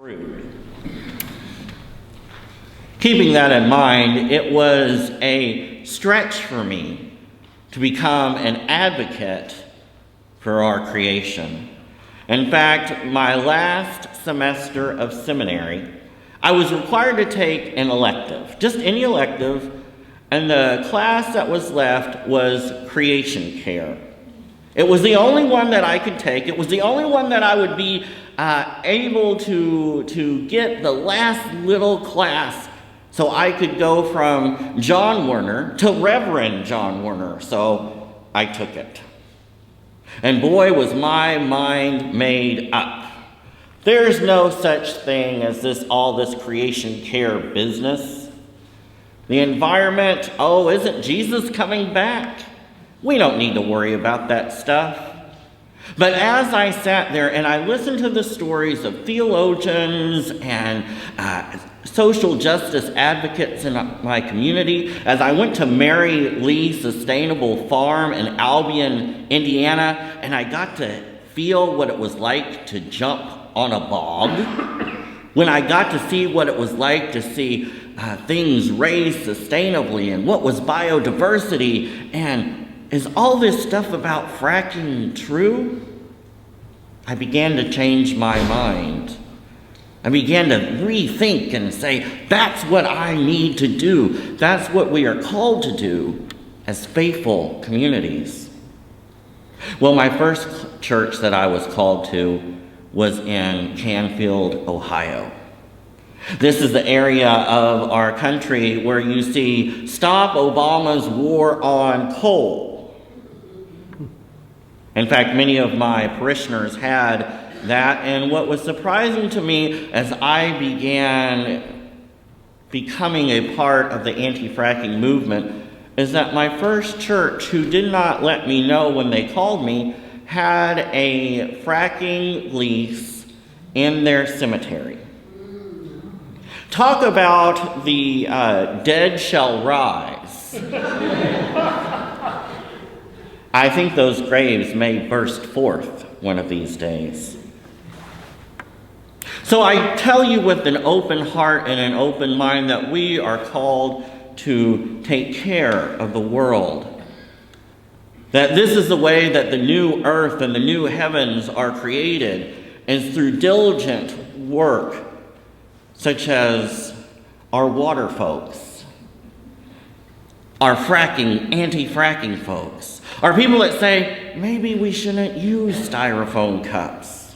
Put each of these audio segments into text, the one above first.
rude. Keeping that in mind, it was a stretch for me to become an advocate for our creation. In fact, my last semester of seminary, I was required to take an elective, just any elective, and the class that was left was creation care. It was the only one that I could take. It was the only one that I would be able to get the last little class so I could go from John Warner to Reverend John Warner. So I took it. And boy, was my mind made up. There's no such thing as all this creation care business. The environment, isn't Jesus coming back? We don't need to worry about that stuff. But as I sat there and I listened to the stories of theologians and social justice advocates in my community, as I went to Mary Lee Sustainable Farm in Albion, Indiana, and I got to feel what it was like to jump on a bog, when I got to see what it was like to see things raised sustainably and what was biodiversity, and is all this stuff about fracking true? I began to change my mind. I began to rethink and say, that's what I need to do. That's what we are called to do as faithful communities. Well, my first church that I was called to was in Canfield, Ohio. This is the area of our country where you see Stop Obama's War on Coal. In fact, many of my parishioners had that, and what was surprising to me as I began becoming a part of the anti-fracking movement is that my first church, who did not let me know when they called me, had a fracking lease in their cemetery. Talk about the dead shall rise. I think those graves may burst forth one of these days. So I tell you with an open heart and an open mind that we are called to take care of the world. That this is the way that the new earth and the new heavens are created, is through diligent work, such as our water folks, our anti-fracking folks, our people that say, maybe we shouldn't use styrofoam cups.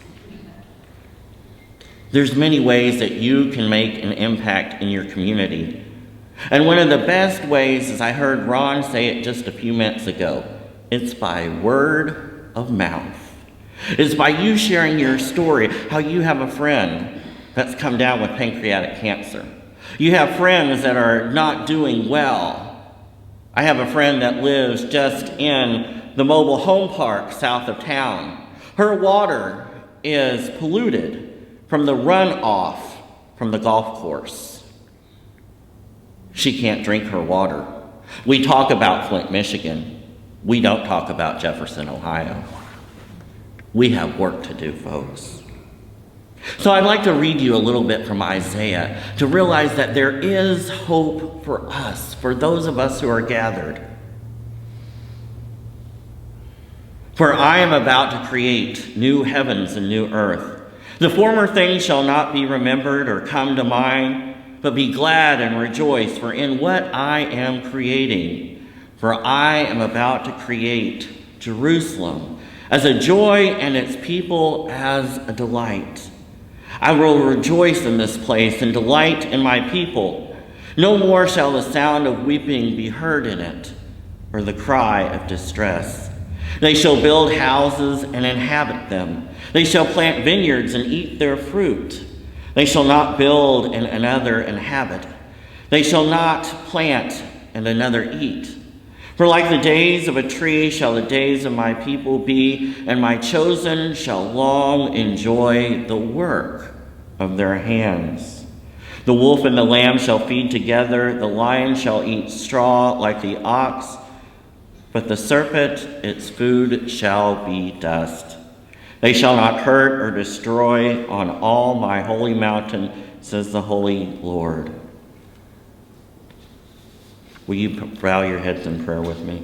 There's many ways that you can make an impact in your community. And one of the best ways, as I heard Ron say it just a few minutes ago, it's by word of mouth. It's by you sharing your story, how you have a friend that's come down with pancreatic cancer. You have friends that are not doing well. I have a friend that lives just in the mobile home park south of town. Her water is polluted from the runoff from the golf course. She can't drink her water. We talk about Flint, Michigan. We don't talk about Jefferson, Ohio. We have work to do, folks. So I'd like to read you a little bit from Isaiah to realize that there is hope for us, for those of us who are gathered. For I am about to create new heavens and new earth. The former things shall not be remembered or come to mind, but be glad and rejoice, for in what I am creating, for I am about to create Jerusalem as a joy and its people as a delight. I will rejoice in this place and delight in my people. No more shall the sound of weeping be heard in it, or the cry of distress. They shall build houses and inhabit them. They shall plant vineyards and eat their fruit. They shall not build and another inhabit. They shall not plant and another eat. For like the days of a tree shall the days of my people be, and my chosen shall long enjoy the work of their hands. The wolf and the lamb shall feed together, the lion shall eat straw like the ox, but the serpent its food shall be dust. They shall not hurt or destroy on all my holy mountain, says the Holy Lord. Will you bow your heads in prayer with me?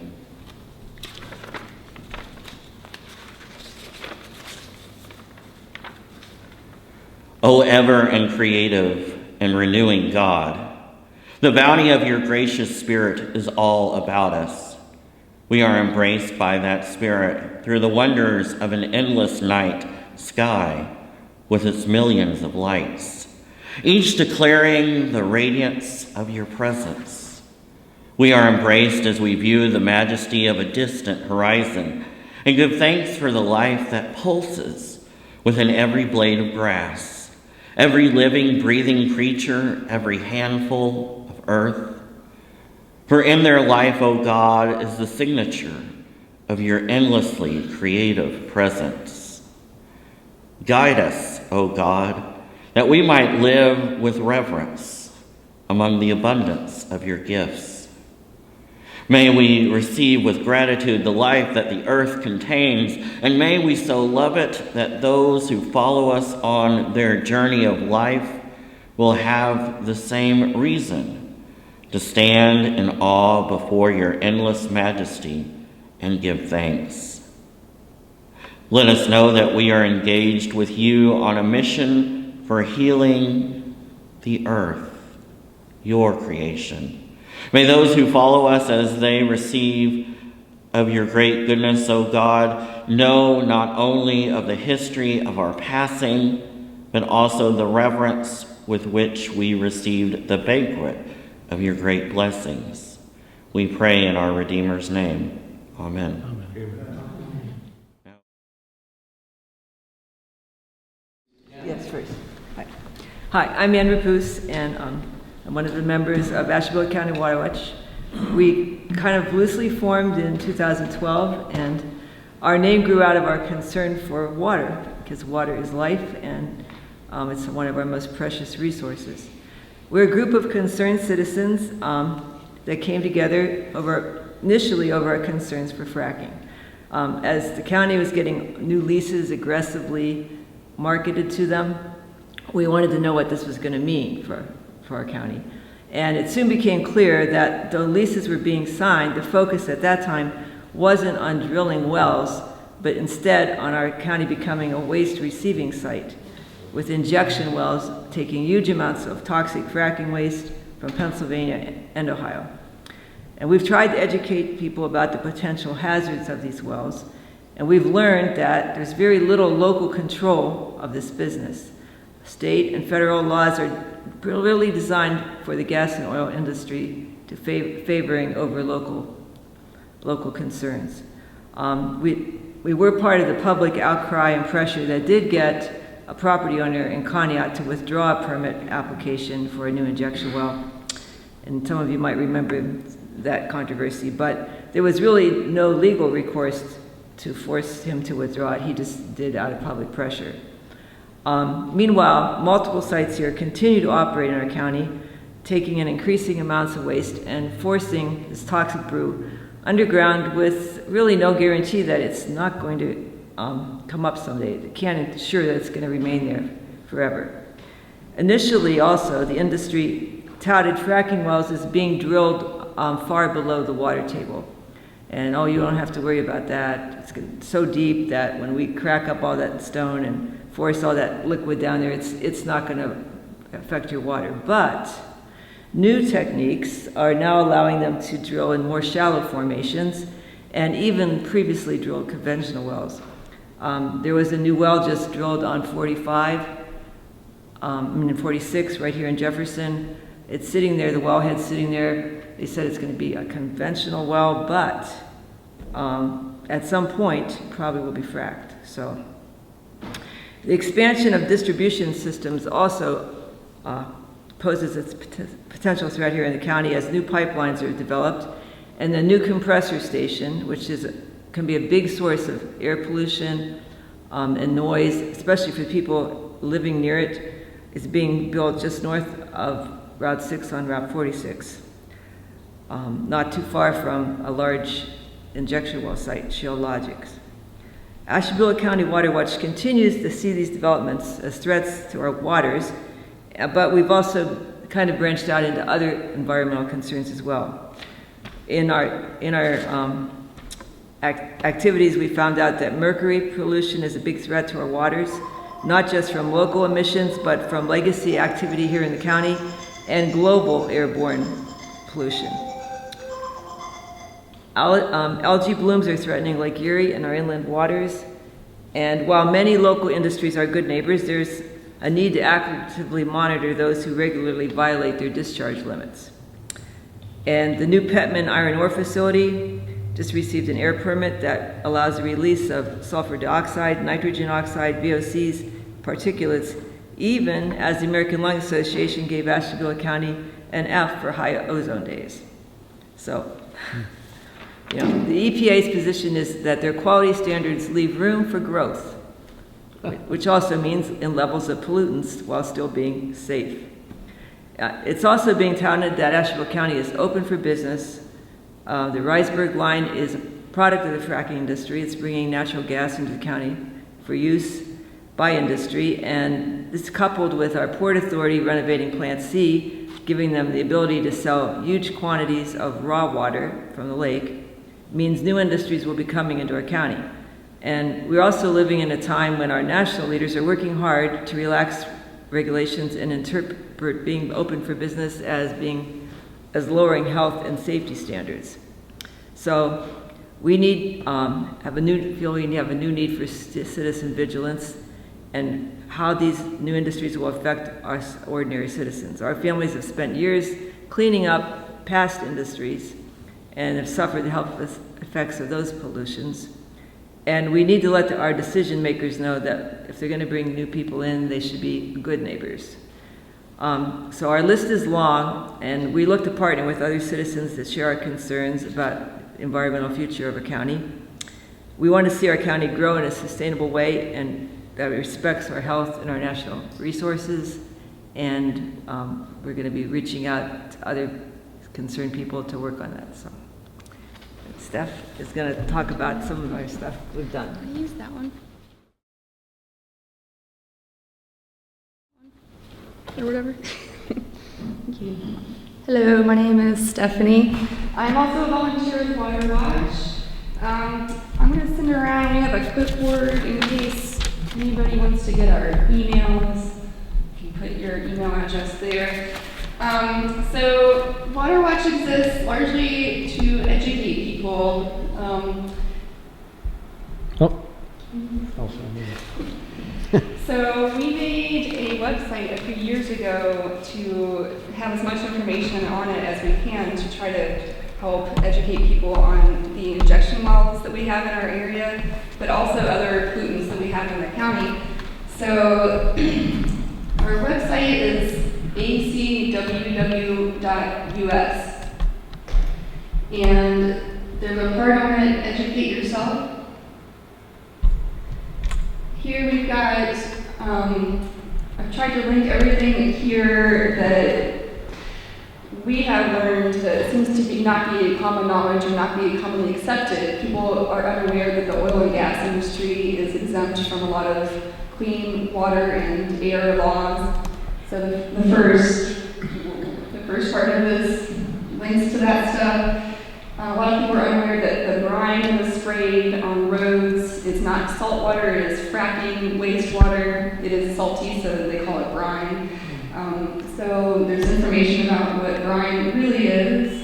O ever and creative and renewing God, the bounty of your gracious Spirit is all about us. We are embraced by that Spirit through the wonders of an endless night sky with its millions of lights, each declaring the radiance of your presence. We are embraced as we view the majesty of a distant horizon and give thanks for the life that pulses within every blade of grass, every living, breathing creature, every handful of earth. For in their life, O God, is the signature of your endlessly creative presence. Guide us, O God, that we might live with reverence among the abundance of your gifts. May we receive with gratitude the life that the earth contains, and may we so love it that those who follow us on their journey of life will have the same reason to stand in awe before your endless majesty and give thanks. Let us know that we are engaged with you on a mission for healing the earth, your creation. May those who follow us as they receive of your great goodness, O God, know not only of the history of our passing, but also the reverence with which we received the banquet of your great blessings. We pray in our Redeemer's name. Amen. Amen. Yes, first. Hi, I'm Ann Rapus, and I'm one of the members of Ashtabula County Water Watch. We kind of loosely formed in 2012, and our name grew out of our concern for water, because water is life, and it's one of our most precious resources. We're a group of concerned citizens that came together initially over our concerns for fracking. As the county was getting new leases aggressively marketed to them, we wanted to know what this was going to mean for our county. And it soon became clear that the leases were being signed, the focus at that time wasn't on drilling wells, but instead on our county becoming a waste receiving site, with injection wells taking huge amounts of toxic fracking waste from Pennsylvania and Ohio. And we've tried to educate people about the potential hazards of these wells, and we've learned that there's very little local control of this business. State and federal laws are really designed for the gas and oil industry to favoring over local concerns. We were part of the public outcry and pressure that did get a property owner in Conneaut to withdraw a permit application for a new injection well. And some of you might remember that controversy, but there was really no legal recourse to force him to withdraw it. He just did out of public pressure. Meanwhile, multiple sites here continue to operate in our county, taking in increasing amounts of waste and forcing this toxic brew underground with really no guarantee that it's not going to come up someday. They can't ensure that it's going to remain there forever. Initially, also, the industry touted fracking wells as being drilled far below the water table. And oh, you don't have to worry about that. It's so deep that when we crack up all that stone and force all that liquid down there, it's not going to affect your water. But new techniques are now allowing them to drill in more shallow formations and even previously drilled conventional wells. There was a new well just drilled on 46 right here in Jefferson. It's sitting there, the wellhead's sitting there. They said it's going to be a conventional well, but at some point, it probably will be fracked. So the expansion of distribution systems also poses its potential threat here in the county as new pipelines are developed, and the new compressor station, which can be a big source of air pollution and noise, especially for people living near it, is being built just north of Route 6 on Route 46, not too far from a large injection well site, Shale Logics. Ashtabula County Water Watch continues to see these developments as threats to our waters, but we've also kind of branched out into other environmental concerns as well. In our activities, we found out that mercury pollution is a big threat to our waters, not just from local emissions, but from legacy activity here in the county and global airborne pollution. Algae blooms are threatening Lake Erie and our inland waters. And while many local industries are good neighbors, there's a need to actively monitor those who regularly violate their discharge limits. And the new Petman iron ore facility just received an air permit that allows the release of sulfur dioxide, nitrogen oxide, VOCs, particulates, even as the American Lung Association gave Ashtabula County an F for high ozone days. So, the EPA's position is that their quality standards leave room for growth, which also means in levels of pollutants while still being safe. It's also being touted that Ashtabula County is open for business. The Riceburg line is a product of the fracking industry. It's bringing natural gas into the county for use by industry, and this coupled with our Port Authority renovating Plant C, giving them the ability to sell huge quantities of raw water from the lake, means new industries will be coming into our county. And we're also living in a time when our national leaders are working hard to relax regulations and interpret being open for business as lowering health and safety standards. So we have a new need for citizen vigilance and how these new industries will affect us ordinary citizens. Our families have spent years cleaning up past industries and have suffered the health effects of those pollutions. And we need to let our decision makers know that if they're going to bring new people in, they should be good neighbors. So our list is long, and we look to partner with other citizens that share our concerns about the environmental future of our county. We want to see our county grow in a sustainable way and that respects our health and our national resources. And we're going to be reaching out to other concerned people to work on that. So Steph is going to talk about some of our stuff we've done. I used that one. Or whatever. Thank you. Hello, my name is Stephanie. I'm also a volunteer with Water Watch. I'm going to send around, we have a clipboard in case anybody wants to get our emails. You can put your email address there. So Water Watch exists largely to educate people. So we made a website a few years ago to have as much information on it as we can to try to help educate people on the injection wells that we have in our area, but also other pollutants that we have in the county. So our website is acww.us. And there's a part on it, educate yourself. Here we've got, I've tried to link everything here that we have learned that seems to not be common knowledge or not be commonly accepted. People are unaware that the oil and gas industry is exempt from a lot of clean water and air laws. So the first part of this links to that stuff. A lot of people are unaware that the brine that was sprayed on roads is not salt water, it is fracking wastewater. It is salty, so they call it brine. So there's information about what brine really is.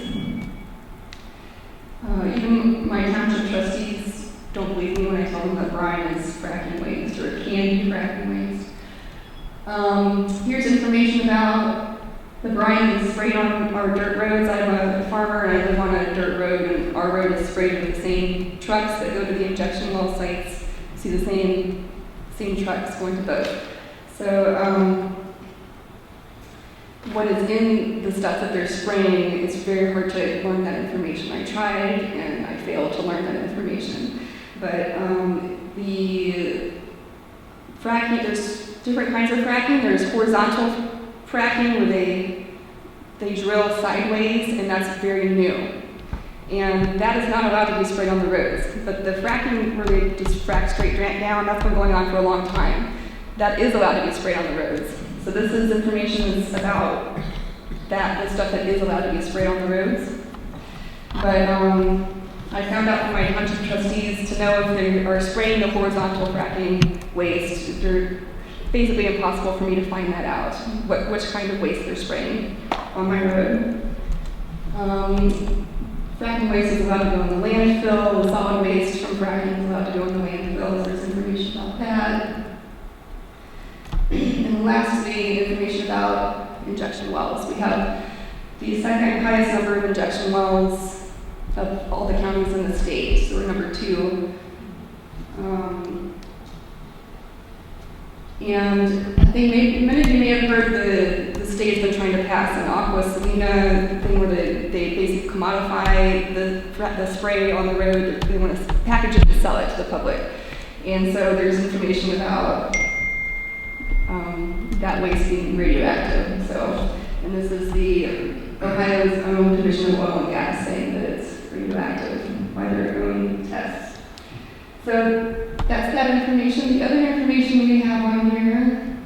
Even my township trustees don't believe me when I tell them that brine is fracking waste or can be fracking waste. Here's information about the brine is sprayed on our dirt roads. I'm a farmer and I live on a dirt road, and our road is sprayed with the same trucks that go to the injection well sites. You see the same trucks going to both. So what is in the stuff that they're spraying, it's very hard to learn that information. I tried and I failed to learn that information. But the fracking, there's different kinds of fracking. There's horizontal fracking where they drill sideways, and that's very new. And that is not allowed to be sprayed on the roads. But the fracking, where they just frack straight down, that's been going on for a long time. That is allowed to be sprayed on the roads. So this is information that's about that, the stuff that is allowed to be sprayed on the roads. But I found out from my township trustees to know if they are spraying the horizontal fracking waste. They're basically impossible for me to find that out, which kind of waste they're spraying on my road. Fracking waste is allowed to go in the landfill. The solid waste from fracking is allowed to go in the landfill. There's information about that. And lastly, information about injection wells. We have the second highest number of injection wells of all the counties in the state. So we're number 2. And I think many of you may have heard the state's been trying to pass an Aqua Salina thing where they basically commodify the spray on the road. They want to package it and sell it to the public. And so there's information about that waste being radioactive. So, and this is the Ohio's own Division of Oil and Gas saying that it's radioactive by their own tests. So that's that information. The other information we have on here,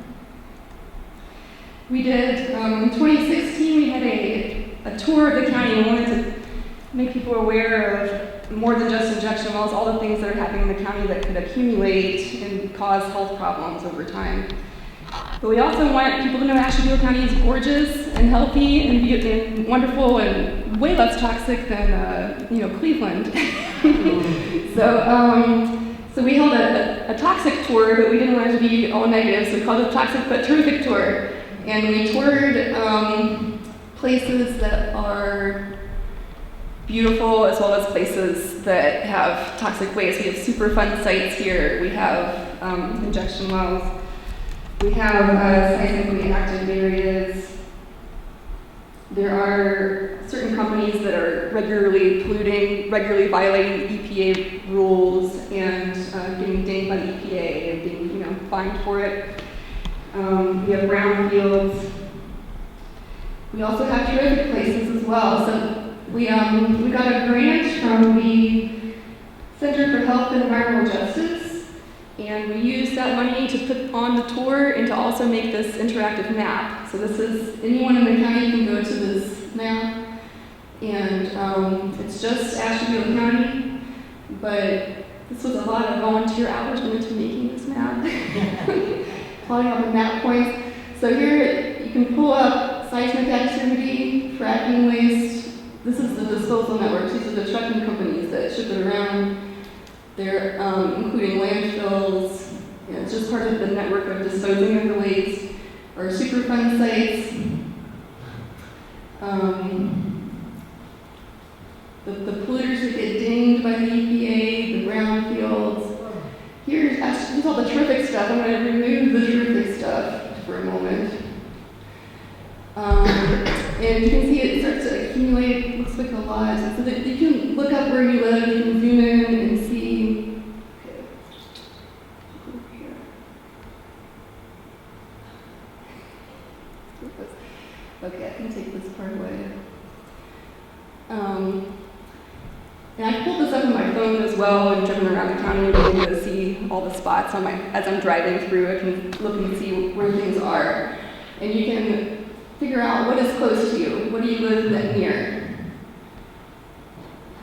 we did, in 2016, we had a tour of the county and wanted to make people aware of more than just injection wells, all the things that are happening in the county that could accumulate and cause health problems over time. But we also want people to know Ashtabula County is gorgeous and healthy and wonderful and way less toxic than Cleveland. So we held a toxic tour, but we didn't want it to be all negative, so we called it a toxic but terrific tour. And we toured places that are beautiful as well as places that have toxic waste. We have super fun sites here. We have injection wells. We have seismically active areas. There are certain companies that are regularly polluting, regularly violating EPA rules and getting dinged by the EPA and being, fined for it. We have brownfields. We also have terrific places as well. So we got a grant from the Center for Health and Environmental Justice. And we used that money to put on the tour and to also make this interactive map. So this is, anyone in the county can go to this map. And it's just Ashtabula County, but this was a lot of volunteer hours went into making this map. Plotting all the map points. So here you can pull up seismic activity, fracking waste. This is the disposal networks. These are the trucking companies that ship it around. They're including landfills. It's just part of the network of disposing of the waste. Our Superfund sites. The polluters that get dinged by the EPA, the brownfields. Here's all the terrific stuff. I'm going to remove the terrific stuff for a moment. And you can see it starts to accumulate. It looks like a lot. So that you can look up where you live. You can zoom in and see. Okay, I can take this part away. And I pulled this up on my phone as well and driven around the county to be able to see all the spots as I'm driving through. I can look and see where things are. And you can figure out what is close to you. What do you live near?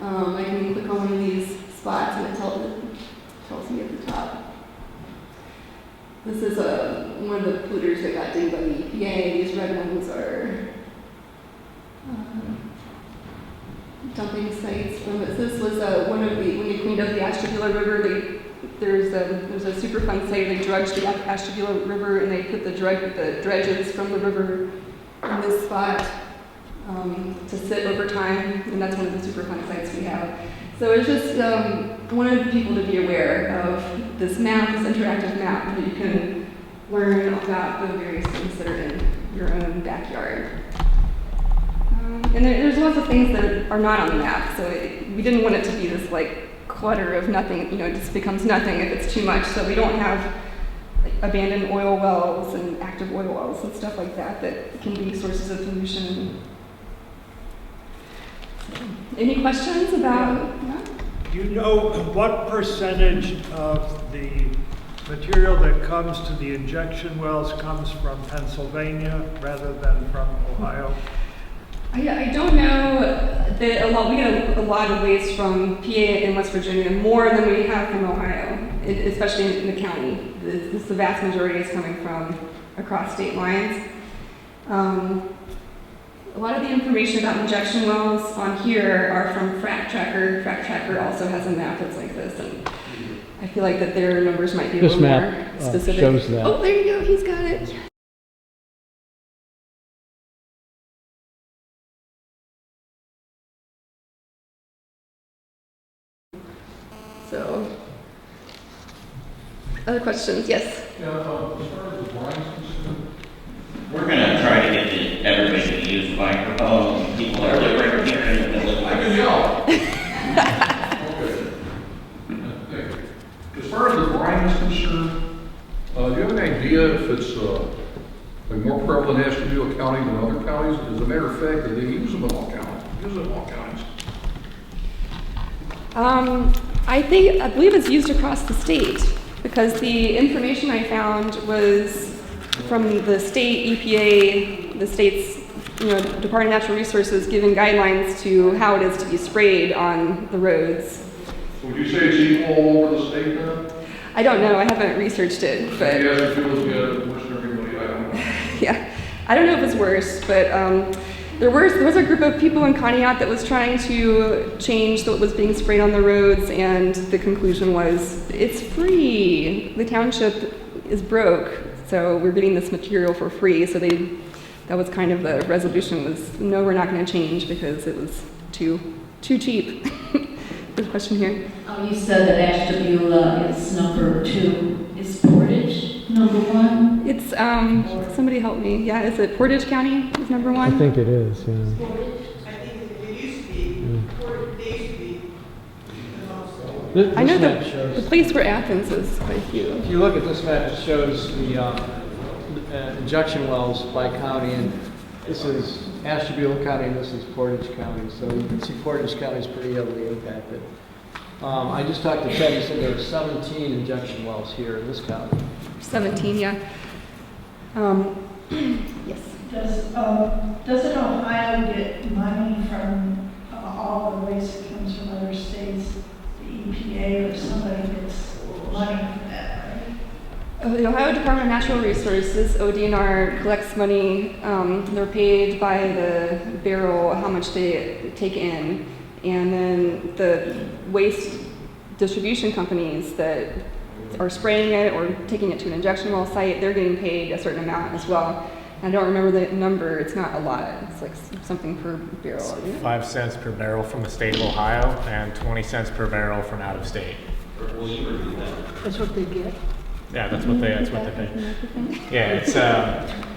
I can click on one of these spots and it tells me at the top. This is one of the polluters that got dinged by the EPA. These red ones are dumping sites. This was one of when they cleaned up the Ashtabula River. There's a Superfund site. They dredged the Ashtabula River and they put the dredges from the river in this spot to sit over time, and that's one of the Superfund sites we have. So it's just wanted people to be aware of this map, this interactive map, that you can learn about the various things that are in your own backyard. And there's lots of things that are not on the map, so we didn't want it to be this clutter of nothing, it just becomes nothing if it's too much. So we don't have abandoned oil wells and active oil wells and stuff like that that can be sources of pollution. Any questions about that? Do you know what percentage of the material that comes to the injection wells comes from Pennsylvania rather than from Ohio? I don't know that we get a lot of waste from PA and West Virginia, more than we have from Ohio, especially in the county. The vast majority is coming from across state lines. A lot of the information about injection wells on here are from Frack Tracker. Frack Tracker also has a map that's like this, and I feel like that their numbers might be a This little map more specific. shows that. Oh, there you go. He's got it. So, other questions? Yes. Yeah, as far as the brines concerned, We're gonna try to get everybody to use the microphone. People are different here in the village. I can help. Okay. Thank you. As far as the brine is concerned, do you have any idea if it's like more prevalent in Ashtabula County than other counties? As a matter of fact, do they use them in all counties? Use them in all counties? I believe it's used across the state because the information I found was from the state EPA, the state's Department of Natural Resources giving guidelines to how it is to be sprayed on the roads. Would you say it's equal all over the state then? I don't know. I haven't researched it, but Maybe Ashtabula's got it worse than everybody. I don't know. yeah, I don't know if it's worse, but there was a group of people in Conneaut that was trying to change what was being sprayed on the roads, and the conclusion was it's free. The township is broke, so we're getting this material for free. So that was kind of the resolution was no, we're not going to change because it was too cheap. There's a question here. You said that Ashtabula is number 2. Is Portage number 1? It's somebody help me. Yeah, is it Portage County is number 1? I think it is, yeah. Portage? I think it used to be, or they used to be. This I know map the shows, place where Athens is quite a few. if you look at this map, it shows the injection wells by county, and this is Ashtabula County and this is Portage County. So you can see Portage County is pretty heavily impacted. I just talked to Ted, he said there are 17 injection wells here in this county. 17, yeah. Yes. Doesn't Ohio get money from all the waste that comes from other states? The EPA or somebody gets money for that, right? The Ohio Department of Natural Resources, ODNR, collects money. They're paid by the barrel, how much they take in. And then the waste distribution companies that are spraying it or taking it to an injection well site, they're getting paid a certain amount as well. I don't remember the number. It's not a lot. It's like something per barrel. 5 cents per barrel from the state of Ohio and 20 cents per barrel from out of state. That's what they get. Yeah, that's what they pay. Yeah, it's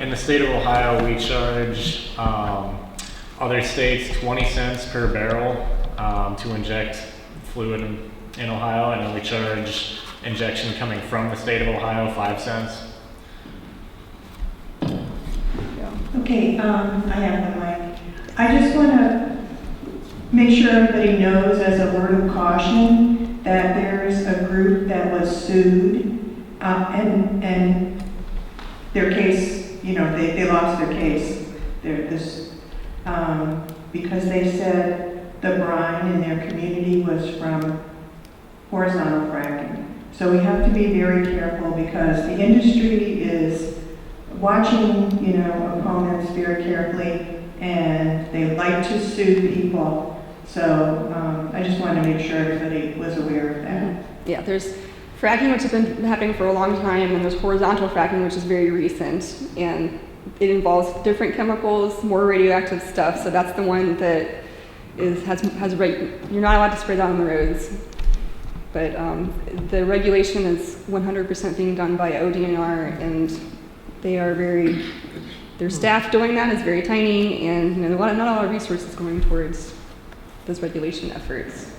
in the state of Ohio we charge other states 20 cents per barrel to inject fluid in Ohio, and then we charge injection coming from the state of Ohio 5 cents. Okay, I have the mic. I just want to make sure everybody knows as a word of caution that there's a group that was sued and their case, they lost their case. Because they said the brine in their community was from horizontal fracking. So we have to be very careful because the industry is watching, opponents very carefully, and they like to sue people. So I just wanted to make sure everybody was aware of that. Yeah, there's fracking, which has been happening for a long time, and there's horizontal fracking, which is very recent, and it involves different chemicals, more radioactive stuff. So that's the one that you're not allowed to spray that on the roads. But the regulation is 100% being done by ODNR, and their staff doing that is very tiny, and not a lot of resources going towards those regulation efforts.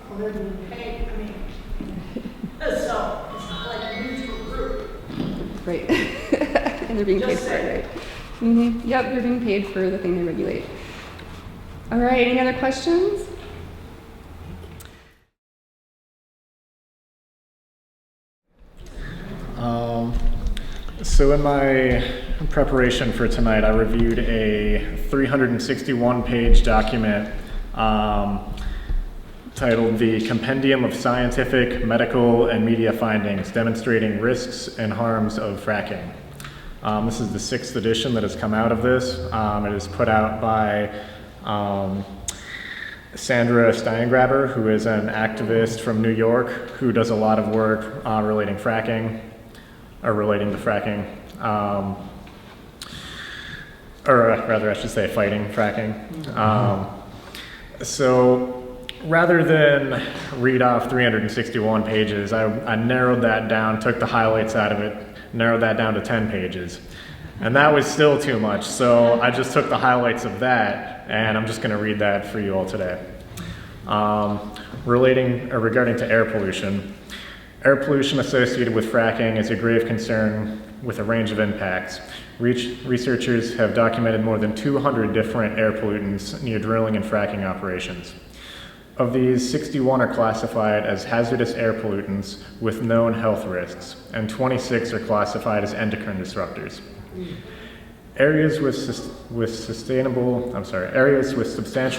Well, they're being paid, so it's not like a neutral group. Right. And they're being paid for it, right? Yep, they're being paid for the thing they regulate. All right, any other questions? So in my preparation for tonight, I reviewed a 361-page document titled The Compendium of Scientific, Medical, and Media Findings Demonstrating Risks and Harms of Fracking. This is the 6th edition that has come out of this. It is put out by Sandra Steingraber, who is an activist from New York who does a lot of work relating to fracking, or rather I should say fighting fracking. So rather than read off 361 pages, I narrowed that down, took the highlights out of it, narrowed that down to 10 pages. And that was still too much, so I just took the highlights of that, and I'm just going to read that for you all today. Regarding to air pollution. Air pollution associated with fracking is a grave concern with a range of impacts. Researchers have documented more than 200 different air pollutants near drilling and fracking operations. Of these, 61 are classified as hazardous air pollutants with known health risks, and 26 are classified as endocrine disruptors. Areas with substantial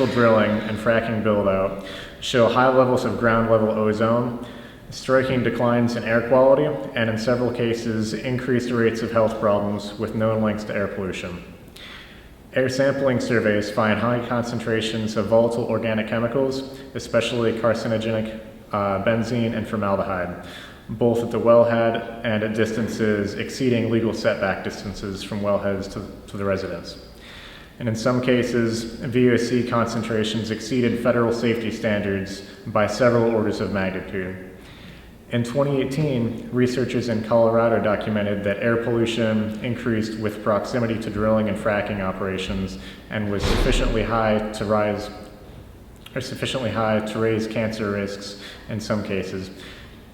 drilling and fracking build-out show high levels of ground-level ozone, striking declines in air quality, and in several cases, increased rates of health problems with known links to air pollution. Air sampling surveys find high concentrations of volatile organic chemicals, especially carcinogenic benzene and formaldehyde, both at the wellhead and at distances exceeding legal setback distances from wellheads to the residence. And in some cases, VOC concentrations exceeded federal safety standards by several orders of magnitude. In 2018, researchers in Colorado documented that air pollution increased with proximity to drilling and fracking operations and was sufficiently high to raise cancer risks in some cases.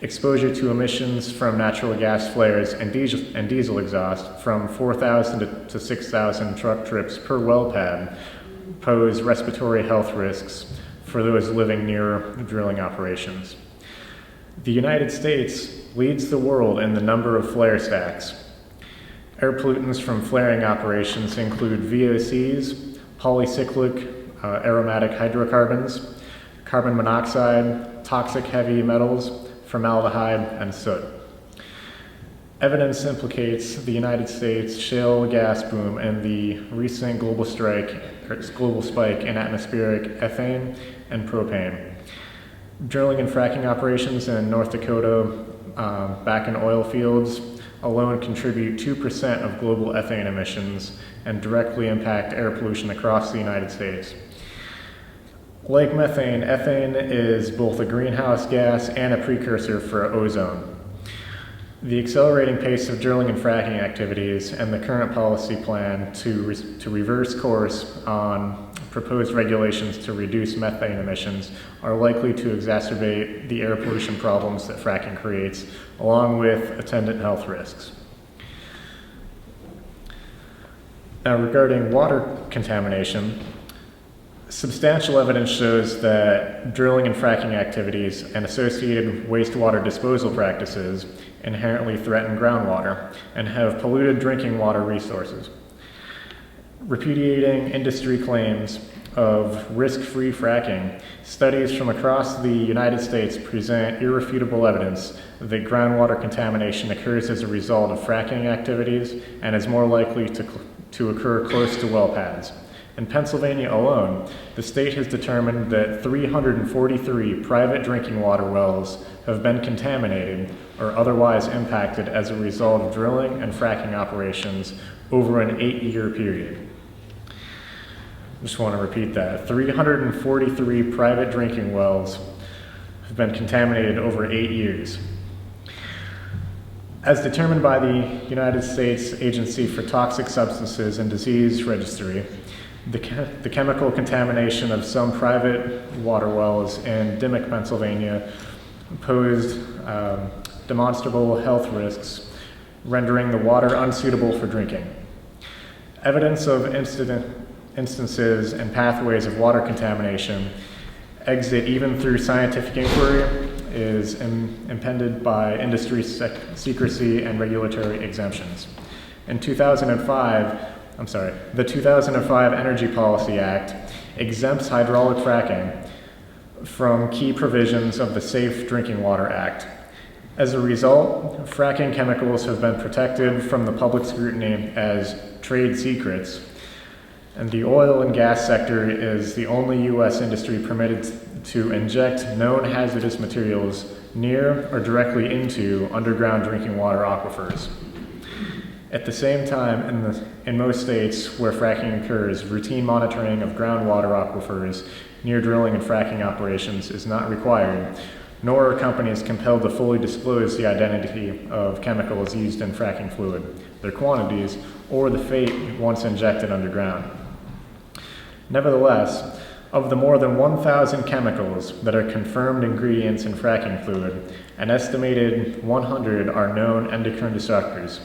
Exposure to emissions from natural gas flares and diesel exhaust from 4,000 to 6,000 truck trips per well pad pose respiratory health risks for those living near drilling operations. The United States leads the world in the number of flare stacks. Air pollutants from flaring operations include VOCs, polycyclic aromatic hydrocarbons, carbon monoxide, toxic heavy metals, formaldehyde, and soot. Evidence implicates the United States shale gas boom and the recent global spike in atmospheric ethane and propane. Drilling and fracking operations in North Dakota back in oil fields alone contribute 2% of global ethane emissions and directly impact air pollution across the United States. Like methane, ethane is both a greenhouse gas and a precursor for ozone. The accelerating pace of drilling and fracking activities and the current policy plan to reverse course on proposed regulations to reduce methane emissions are likely to exacerbate the air pollution problems that fracking creates, along with attendant health risks. Now, regarding water contamination, substantial evidence shows that drilling and fracking activities and associated wastewater disposal practices inherently threaten groundwater and have polluted drinking water resources. Repudiating industry claims of risk-free fracking, studies from across the United States present irrefutable evidence that groundwater contamination occurs as a result of fracking activities and is more likely to occur close to well pads. In Pennsylvania alone, the state has determined that 343 private drinking water wells have been contaminated or otherwise impacted as a result of drilling and fracking operations over an 8-year period. Just want to repeat that. 343 private drinking wells have been contaminated over 8 years. As determined by the United States Agency for Toxic Substances and Disease Registry, the chemical contamination of some private water wells in Dimock, Pennsylvania, posed demonstrable health risks, rendering the water unsuitable for drinking. Evidence of instances and pathways of water contamination exit even through scientific inquiry is impeded by industry secrecy and regulatory exemptions. In the 2005 Energy Policy Act exempts hydraulic fracking from key provisions of the Safe Drinking Water Act. As a result, fracking chemicals have been protected from the public scrutiny as trade secrets, and the oil and gas sector is the only U.S. industry permitted to inject known hazardous materials near or directly into underground drinking water aquifers. At the same time, in most states where fracking occurs, routine monitoring of groundwater aquifers near drilling and fracking operations is not required, nor are companies compelled to fully disclose the identity of chemicals used in fracking fluid, their quantities, or the fate once injected underground. Nevertheless, of the more than 1,000 chemicals that are confirmed ingredients in fracking fluid, an estimated 100 are known endocrine disruptors,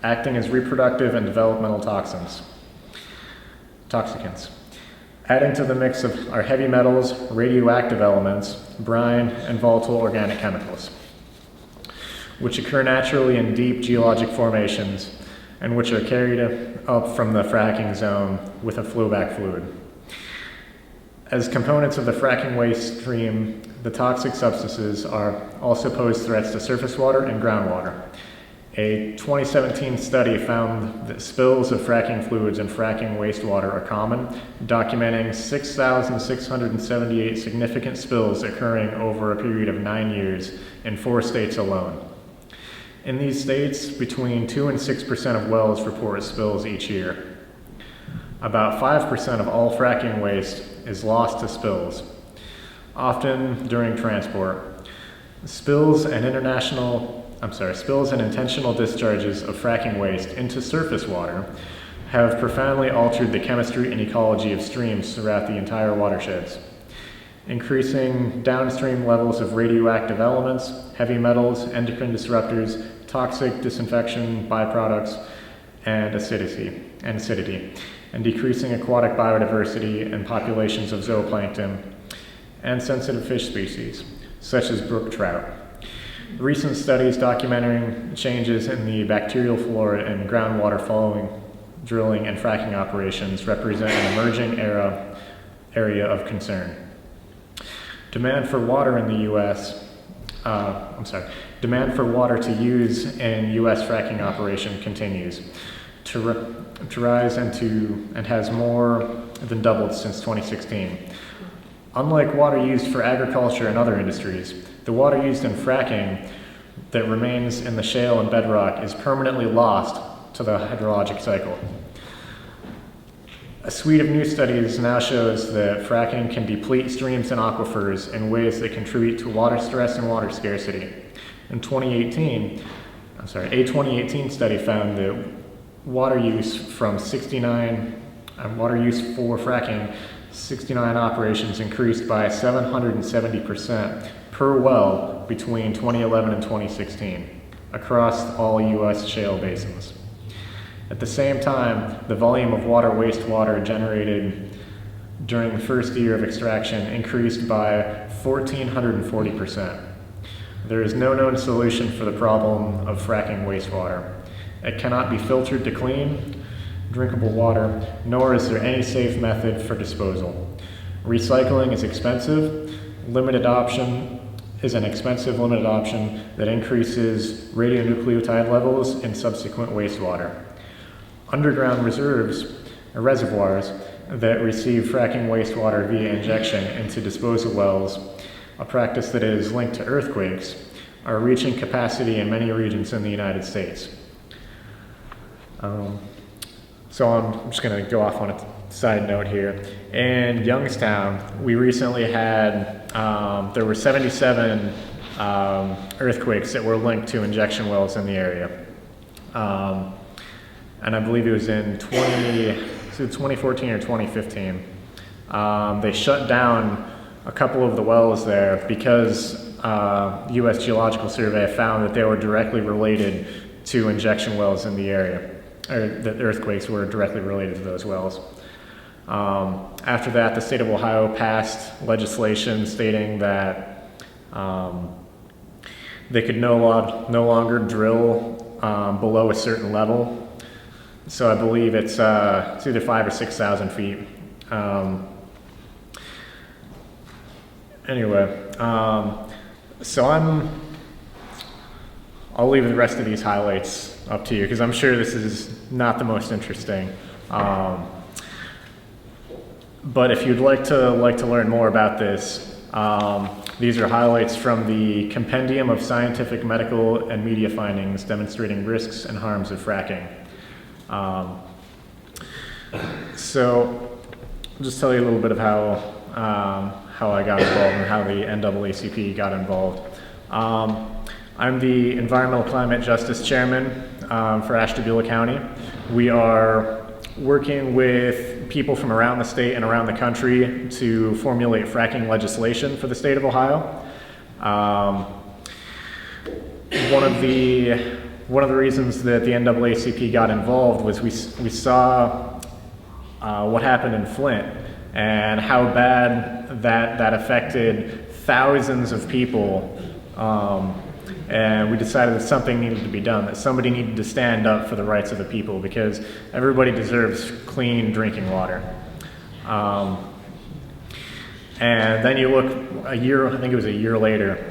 acting as reproductive and developmental toxicants. Adding to the mix of our heavy metals, radioactive elements, brine, and volatile organic chemicals, which occur naturally in deep geologic formations and which are carried up from the fracking zone with a flowback fluid. As components of the fracking waste stream, the toxic substances also pose threats to surface water and groundwater. A 2017 study found that spills of fracking fluids and fracking wastewater are common, documenting 6,678 significant spills occurring over a period of 9 years in 4 states alone. In these states, between 2 and 6% of wells report spills each year. About 5% of all fracking waste is lost to spills, often during transport. Spills and intentional discharges of fracking waste into surface water have profoundly altered the chemistry and ecology of streams throughout the entire watersheds, increasing downstream levels of radioactive elements, heavy metals, endocrine disruptors, toxic disinfection byproducts, and acidity, and decreasing aquatic biodiversity and populations of zooplankton and sensitive fish species, such as brook trout. Recent studies documenting changes in the bacterial flora in groundwater following drilling and fracking operations represent an emerging area of concern. Demand for water to use in U.S. fracking operation continues to rise and has more than doubled since 2016. Unlike water used for agriculture and other industries, the water used in fracking that remains in the shale and bedrock is permanently lost to the hydrologic cycle. A suite of new studies now shows that fracking can deplete streams and aquifers in ways that contribute to water stress and water scarcity. In 2018, a 2018 study found that water use for fracking 69 operations increased by 770% per well between 2011 and 2016 across all U.S. shale basins. At the same time, the volume of wastewater generated during the first year of extraction increased by 1,440%. There is no known solution for the problem of fracking wastewater. It cannot be filtered to clean, drinkable water, nor is there any safe method for disposal. Recycling is expensive. Limited option that increases radionucleotide levels in subsequent wastewater. Underground reservoirs that receive fracking wastewater via injection into disposal wells, a practice that is linked to earthquakes, are reaching capacity in many regions in the United States. So I'm just going to go off on a side note here. In Youngstown, we recently had, there were 77 earthquakes that were linked to injection wells in the area. And I believe it was in 2014 or 2015. They shut down a couple of the wells there because U.S. Geological Survey found that they were directly related to injection wells in the area, or that earthquakes were directly related to those wells. After that, the state of Ohio passed legislation stating that they could no longer drill below a certain level. So I believe it's either 5,000 or 6,000 feet. Anyway, so I'll leave the rest of these highlights up to you because I'm sure this is not the most interesting. But if you'd like to learn more about this, these are highlights from the Compendium of Scientific, Medical, and Media Findings demonstrating risks and harms of fracking. So I'll just tell you a little bit of how I got involved and how the NAACP got involved. I'm the Environmental Climate Justice Chairman for Ashtabula County. We are working with people from around the state and around the country to formulate fracking legislation for the state of Ohio. One of the reasons that the NAACP got involved was we saw what happened in Flint and how bad that affected thousands of people. And we decided that something needed to be done, that somebody needed to stand up for the rights of the people because everybody deserves clean drinking water. And then you look I think it was a year later,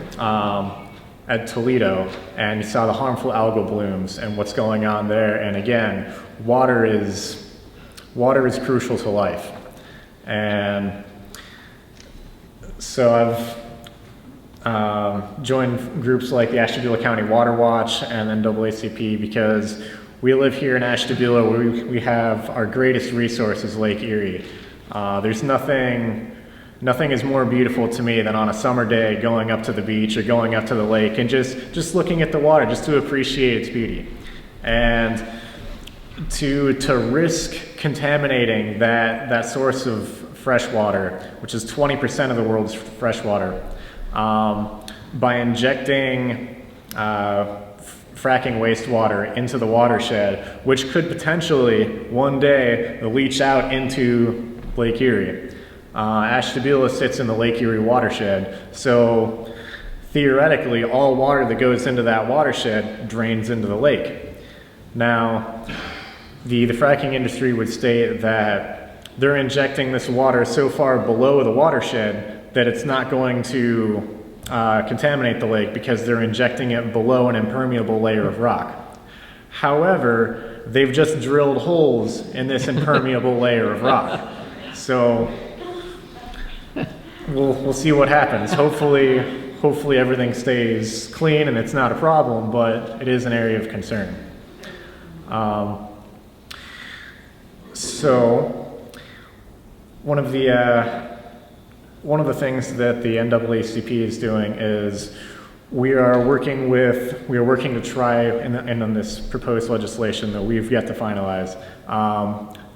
at Toledo, and you saw the harmful algal blooms and what's going on there. And again, water is crucial to life. And so I've joined groups like the Ashtabula County Water Watch and NAACP because we live here in Ashtabula where we have our greatest resource is Lake Erie. There's nothing is more beautiful to me than on a summer day going up to the beach or going up to the lake and just looking at the water just to appreciate its beauty. And to risk contaminating that source of fresh water, which is 20% of the world's fresh water, by injecting fracking wastewater into the watershed, which could potentially one day leach out into Lake Erie. Ashtabula sits in the Lake Erie watershed, so theoretically all water that goes into that watershed drains into the lake. Now, the fracking industry would state that they're injecting this water so far below the watershed that it's not going to contaminate the lake because they're injecting it below an impermeable layer of rock. However, they've just drilled holes in this impermeable layer of rock. So we'll see what happens. Hopefully everything stays clean and it's not a problem, but it is an area of concern. So one of the things that the NAACP is doing is we are working to try in this proposed legislation that we've yet to finalize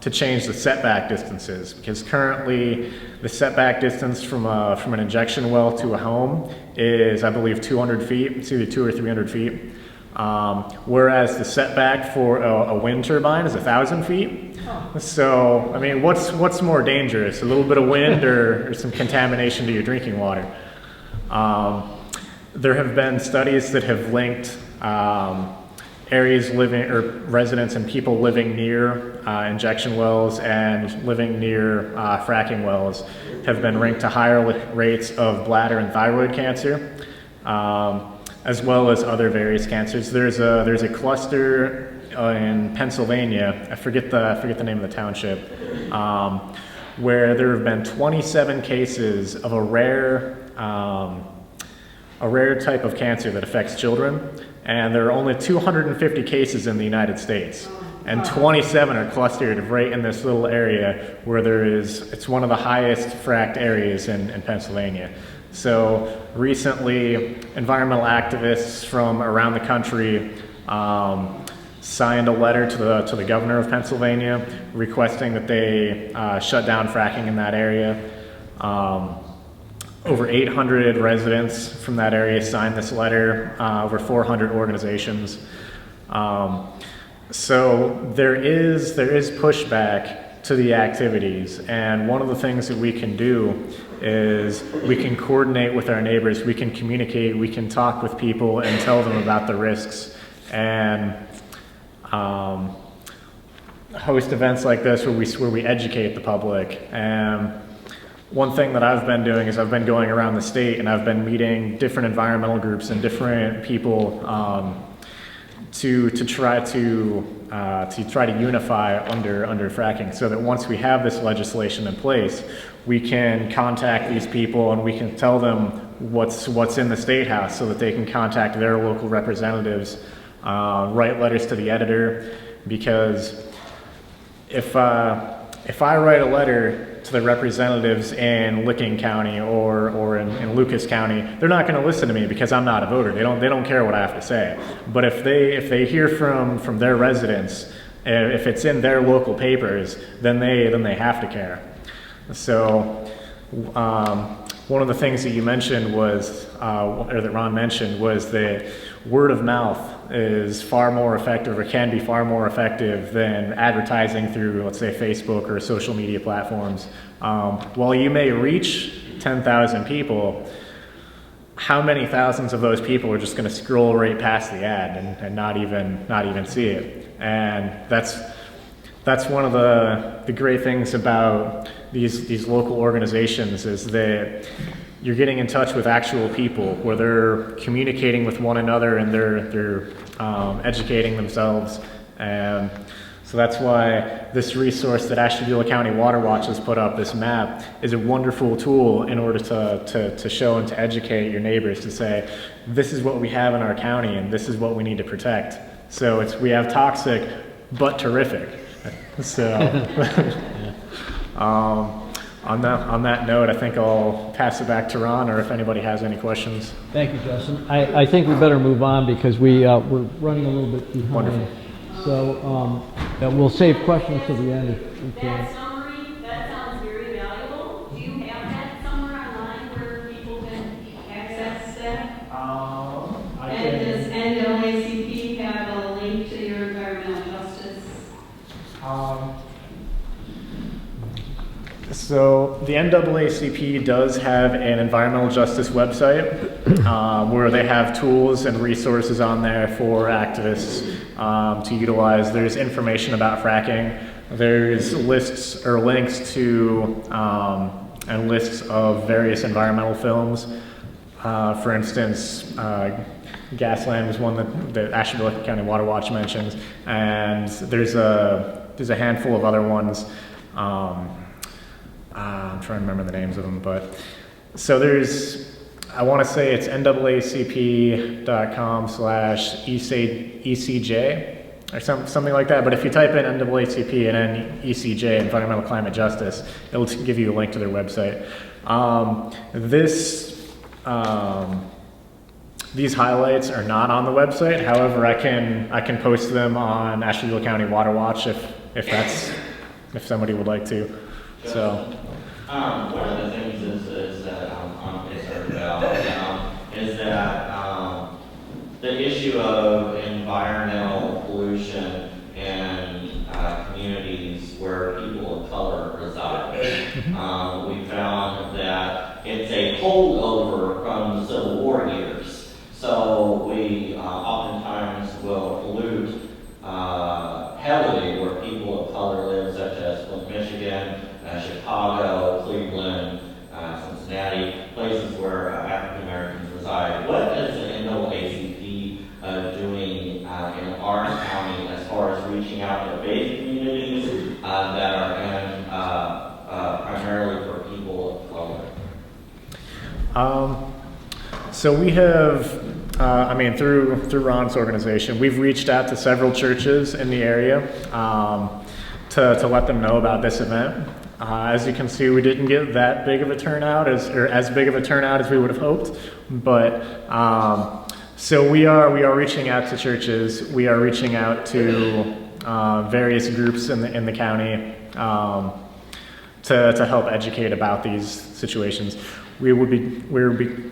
to change the setback distances, because currently the setback distance from an injection well to a home is, I believe, 200 feet. It's either 200 or 300 feet. Whereas the setback for a wind turbine is 1,000 feet. So, I mean, what's more dangerous, a little bit of wind or some contamination to your drinking water? There have been studies that have linked areas living, or residents and people living near injection wells and living near fracking wells have been linked to higher rates of bladder and thyroid cancer, as well as other various cancers. There's a cluster in Pennsylvania, I forget the name of the township, where there have been 27 cases of a rare type of cancer that affects children, and there are only 250 cases in the United States, and 27 are clustered right in this little area where it's one of the highest fracked areas in Pennsylvania. So recently, environmental activists from around the country signed a letter to the governor of Pennsylvania requesting that they shut down fracking in that area. Over 800 residents from that area signed this letter, over 400 organizations. So there is pushback to the activities. And one of the things that we can do is we can coordinate with our neighbors, we can communicate, we can talk with people and tell them about the risks, and host events like this where we educate the public. And one thing that I've been doing is I've been going around the state and I've been meeting different environmental groups and different people to try to unify under fracking, so that once we have this legislation in place, we can contact these people and we can tell them what's in the State House, so that they can contact their local representatives, write letters to the editor. Because if I write a letter to the representatives in Licking County or in Lucas County, they're not going to listen to me because I'm not a voter. They don't care what I have to say. But if they hear from their residents, if it's in their local papers, then they have to care. So one of the things that you mentioned was, or that Ron mentioned, was that word of mouth is far more effective, or can be far more effective than advertising through, let's say, Facebook or social media platforms. While you may reach 10,000 people, how many thousands of those people are just going to scroll right past the ad and not even see it? And that's one of the great things about these local organizations, is that you're getting in touch with actual people where they're communicating with one another and they're educating themselves. And so that's why this resource that Ashtabula County Water Watch has put up, this map, is a wonderful tool in order to show and to educate your neighbors, to say, this is what we have in our county and this is what we need to protect. So we have toxic but terrific. So on that note, I think I'll pass it back to Ron, or if anybody has any questions. Thank you, Justin. I think we better move on because we're running a little bit behind. Wonderful. So we'll save questions to the end if we can. That summary, that sounds very valuable. Do you have that somewhere online where people can access that? And does NAACP have a link to your environmental justice? So the NAACP does have an environmental justice website where they have tools and resources on there for activists to utilize. There's information about fracking. There's lists or links to and lists of various environmental films. For instance, Gasland was one that Ashtabula County Water Watch mentions, and there's a handful of other ones. I'm trying to remember the names of them, but so I want to say it's NAACP.com/ECJ or something like that. But if you type in NAACP and then ECJ, Environmental Climate Justice, it'll give you a link to their website. These highlights are not on the website. However, I can post them on Ashtabula County Water Watch if somebody would like to. So, one of the things is that I'm concerned about is that the issue of environmental pollution in communities where people of color reside. We found that it's a holdover from the Civil War years. So we oftentimes will pollute heavily where people of color live, such as Flint, Michigan, Chicago, Cleveland, Cincinnati, places where African Americans reside. What is the NAACP doing in our county as far as reaching out to basic communities that are in primarily for people of color? So we have, through Ron's organization, we've reached out to several churches in the area to let them know about this event. As you can see, we didn't get that big of a turnout as big of a turnout as we would have hoped, but so we are reaching out to churches. We are reaching out to various groups in the county to help educate about these situations. We'll be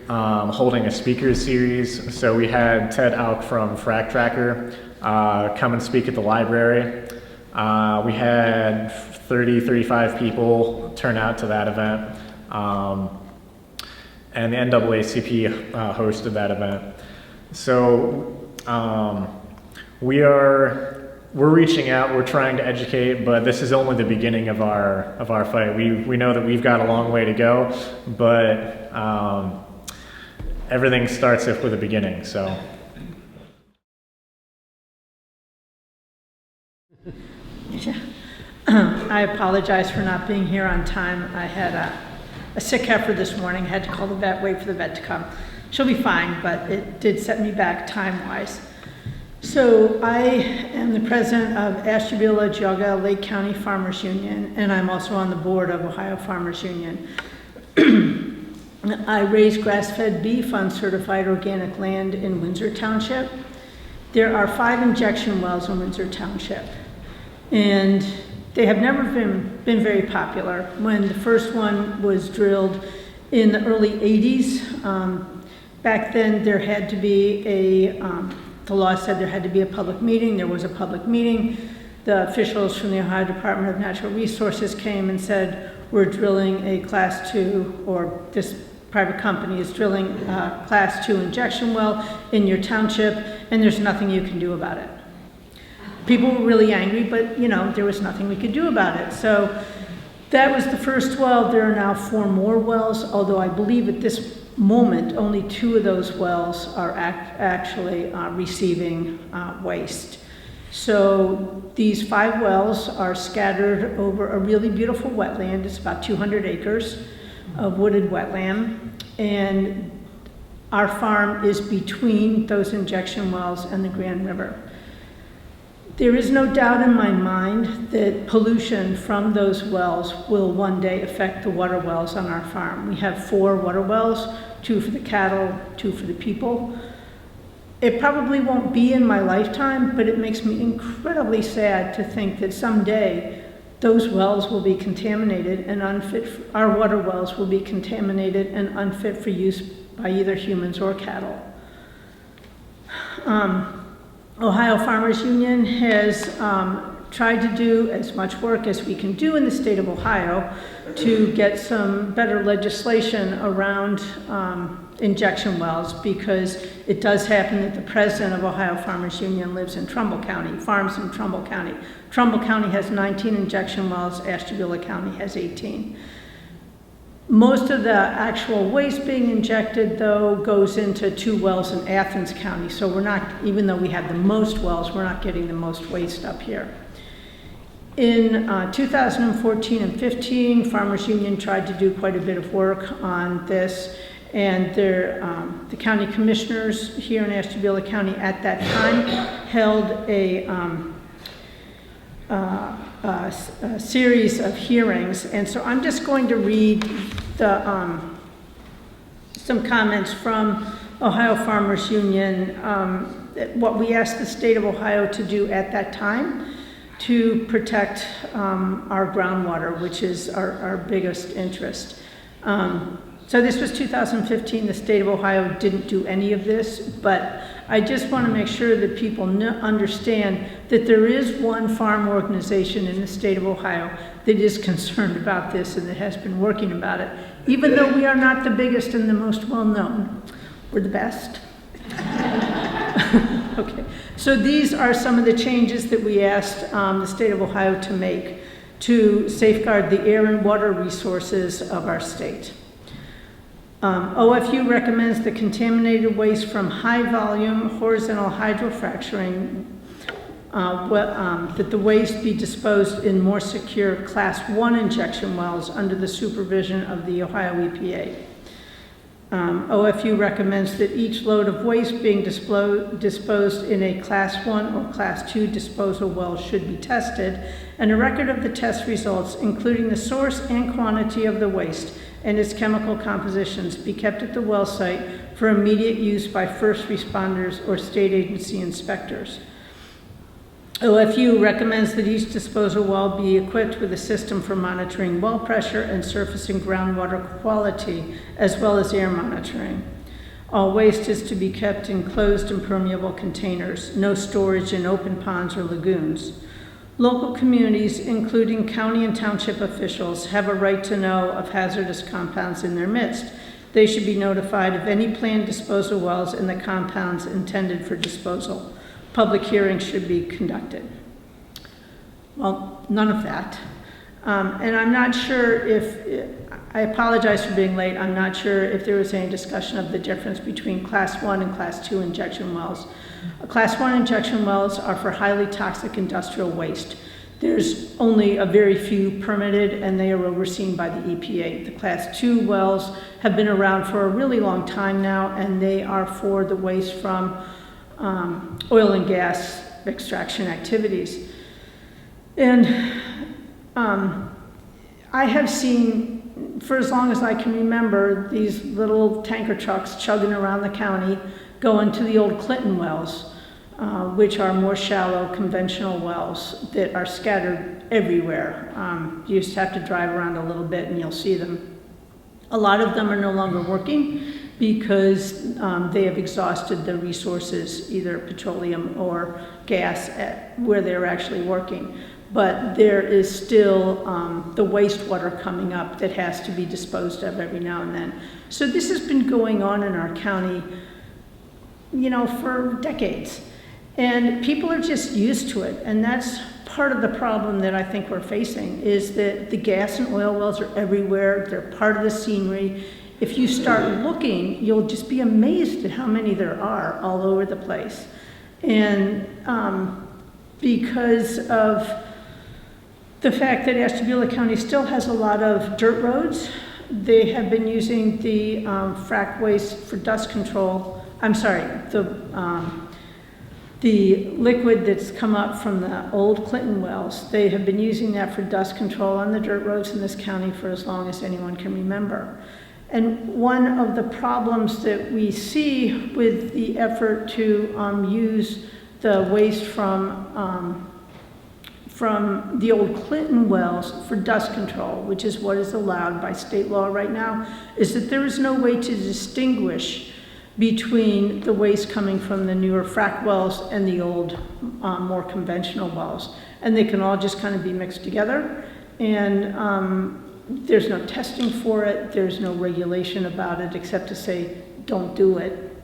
holding a speakers series. So we had Ted Alk from Frack Tracker come and speak at the library. We had 35 people turn out to that event. And the NAACP hosted that event. So we're reaching out, we're trying to educate, but this is only the beginning of our fight. We know that we've got a long way to go, but everything starts with a beginning, so. I apologize for not being here on time. I had a sick heifer this morning, had to call the vet, wait for the vet to come. She'll be fine, but it did set me back time-wise. So I am the president of Ashtabula, Geauga, Lake County Farmers Union, and I'm also on the board of Ohio Farmers Union. I raise grass-fed beef on certified organic land in Windsor Township. There are 5 injection wells in Windsor Township, and they have never been very popular. When the first one was drilled in the early 80s, back then there had to be the law said there had to be a public meeting. There was a public meeting. The officials from the Ohio Department of Natural Resources came and said, we're drilling a class 2, or this private company is drilling a class 2 injection well in your township, and there's nothing you can do about it. People were really angry, but there was nothing we could do about it. So that was the first well. There are now 4 more wells, although I believe at this moment only 2 of those wells are actually receiving waste. So these 5 wells are scattered over a really beautiful wetland. It's about 200 acres of wooded wetland, and our farm is between those injection wells and the Grand River. There is no doubt in my mind that pollution from those wells will one day affect the water wells on our farm. We have 4 water wells, 2 for the cattle, 2 for the people. It probably won't be in my lifetime, but it makes me incredibly sad to think that someday those wells will be contaminated and our water wells will be contaminated and unfit for use by either humans or cattle. Ohio Farmers Union has tried to do as much work as we can do in the state of Ohio to get some better legislation around injection wells, because it does happen that the president of Ohio Farmers Union lives in Trumbull County, farms in Trumbull County. Trumbull County has 19 injection wells, Ashtabula County has 18. Most of the actual waste being injected, though, goes into 2 wells in Athens County. So we're not, even though we have the most wells, we're not getting the most waste up here. In 2014 and 15, Farmers Union tried to do quite a bit of work on this, and the county commissioners here in Ashtabula County at that time held a series of hearings, and so I'm just going to read some comments from Ohio Farmers Union, what we asked the state of Ohio to do at that time to protect our groundwater, which is our biggest interest. So this was 2015. The state of Ohio didn't do any of this, but I just want to make sure that people understand that there is one farm organization in the state of Ohio that is concerned about this and that has been working about it. Even though we are not the biggest and the most well-known, we're the best. Okay, so these are some of the changes that we asked the state of Ohio to make to safeguard the air and water resources of our state. OFU recommends the contaminated waste from high-volume horizontal hydrofracturing, that the waste be disposed in more secure Class 1 injection wells under the supervision of the Ohio EPA. OFU recommends that each load of waste being disposed in a Class 1 or Class 2 disposal well should be tested, and a record of the test results, including the source and quantity of the waste and its chemical compositions, be kept at the well site for immediate use by first responders or state agency inspectors. OFU recommends that each disposal well be equipped with a system for monitoring well pressure and surface and groundwater quality, as well as air monitoring. All waste is to be kept in closed impermeable containers, no storage in open ponds or lagoons. Local communities, including county and township officials, have a right to know of hazardous compounds in their midst. They should be notified of any planned disposal wells and the compounds intended for disposal. Public hearings should be conducted. Well, none of that. And I'm not sure if, I apologize for being late, I'm not sure if there was any discussion of the difference between Class 1 and Class 2 injection wells. Class 1 injection wells are for highly toxic industrial waste. There's only a very few permitted, and they are overseen by the EPA. The Class 2 wells have been around for a really long time now, and they are for the waste from oil and gas extraction activities. And I have seen, for as long as I can remember, these little tanker trucks chugging around the county going to the old Clinton wells, which are more shallow, conventional wells that are scattered everywhere. You just have to drive around a little bit and you'll see them. A lot of them are no longer working because they have exhausted the resources, either petroleum or gas, at where they're actually working. But there is still the wastewater coming up that has to be disposed of every now and then. So this has been going on in our county, you know, for decades. And people are just used to it. And that's part of the problem that I think we're facing, is that the gas and oil wells are everywhere. They're part of the scenery. If you start looking, you'll just be amazed at how many there are all over the place. And because of the fact that Ashtabula County still has a lot of dirt roads, they have been using the frack waste for dust control. I'm sorry, the liquid that's come up from the old Clinton wells. They have been using that for dust control on the dirt roads in this county for as long as anyone can remember. And one of the problems that we see with the effort to use the waste from the old Clinton wells for dust control, which is what is allowed by state law right now, is that there is no way to distinguish between the waste coming from the newer frack wells and the old, more conventional wells. And they can all just kind of be mixed together. And there's no testing for it. There's no regulation about it except to say, don't do it.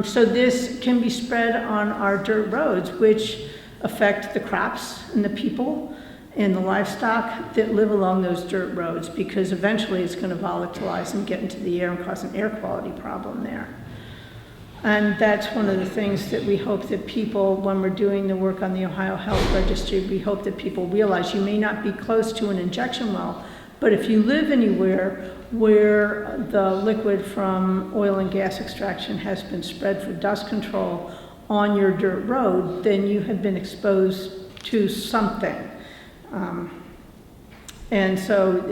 So this can be spread on our dirt roads, which affect the crops and the people and the livestock that live along those dirt roads, because eventually it's going to volatilize and get into the air and cause an air quality problem there. And that's one of the things that we hope that people, when we're doing the work on the Ohio Health Registry, we hope that people realize you may not be close to an injection well, but if you live anywhere where the liquid from oil and gas extraction has been spread for dust control on your dirt road, then you have been exposed to something. And so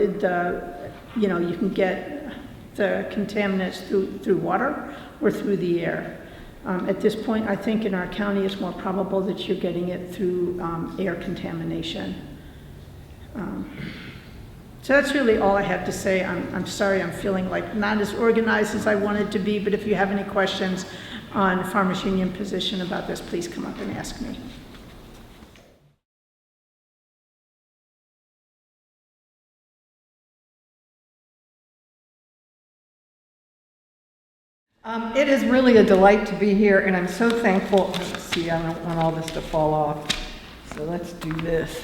you know, you can get the contaminants through water or through the air. At this point, I think in our county it's more probable that you're getting it through air contamination. So that's really all I have to say. I'm sorry, I'm feeling like not as organized as I wanted to be, but if you have any questions on the Farmers Union position about this, please come up and ask me. It is really a delight to be here, and I'm so thankful. Let's see, I don't want all this to fall off, so let's do this.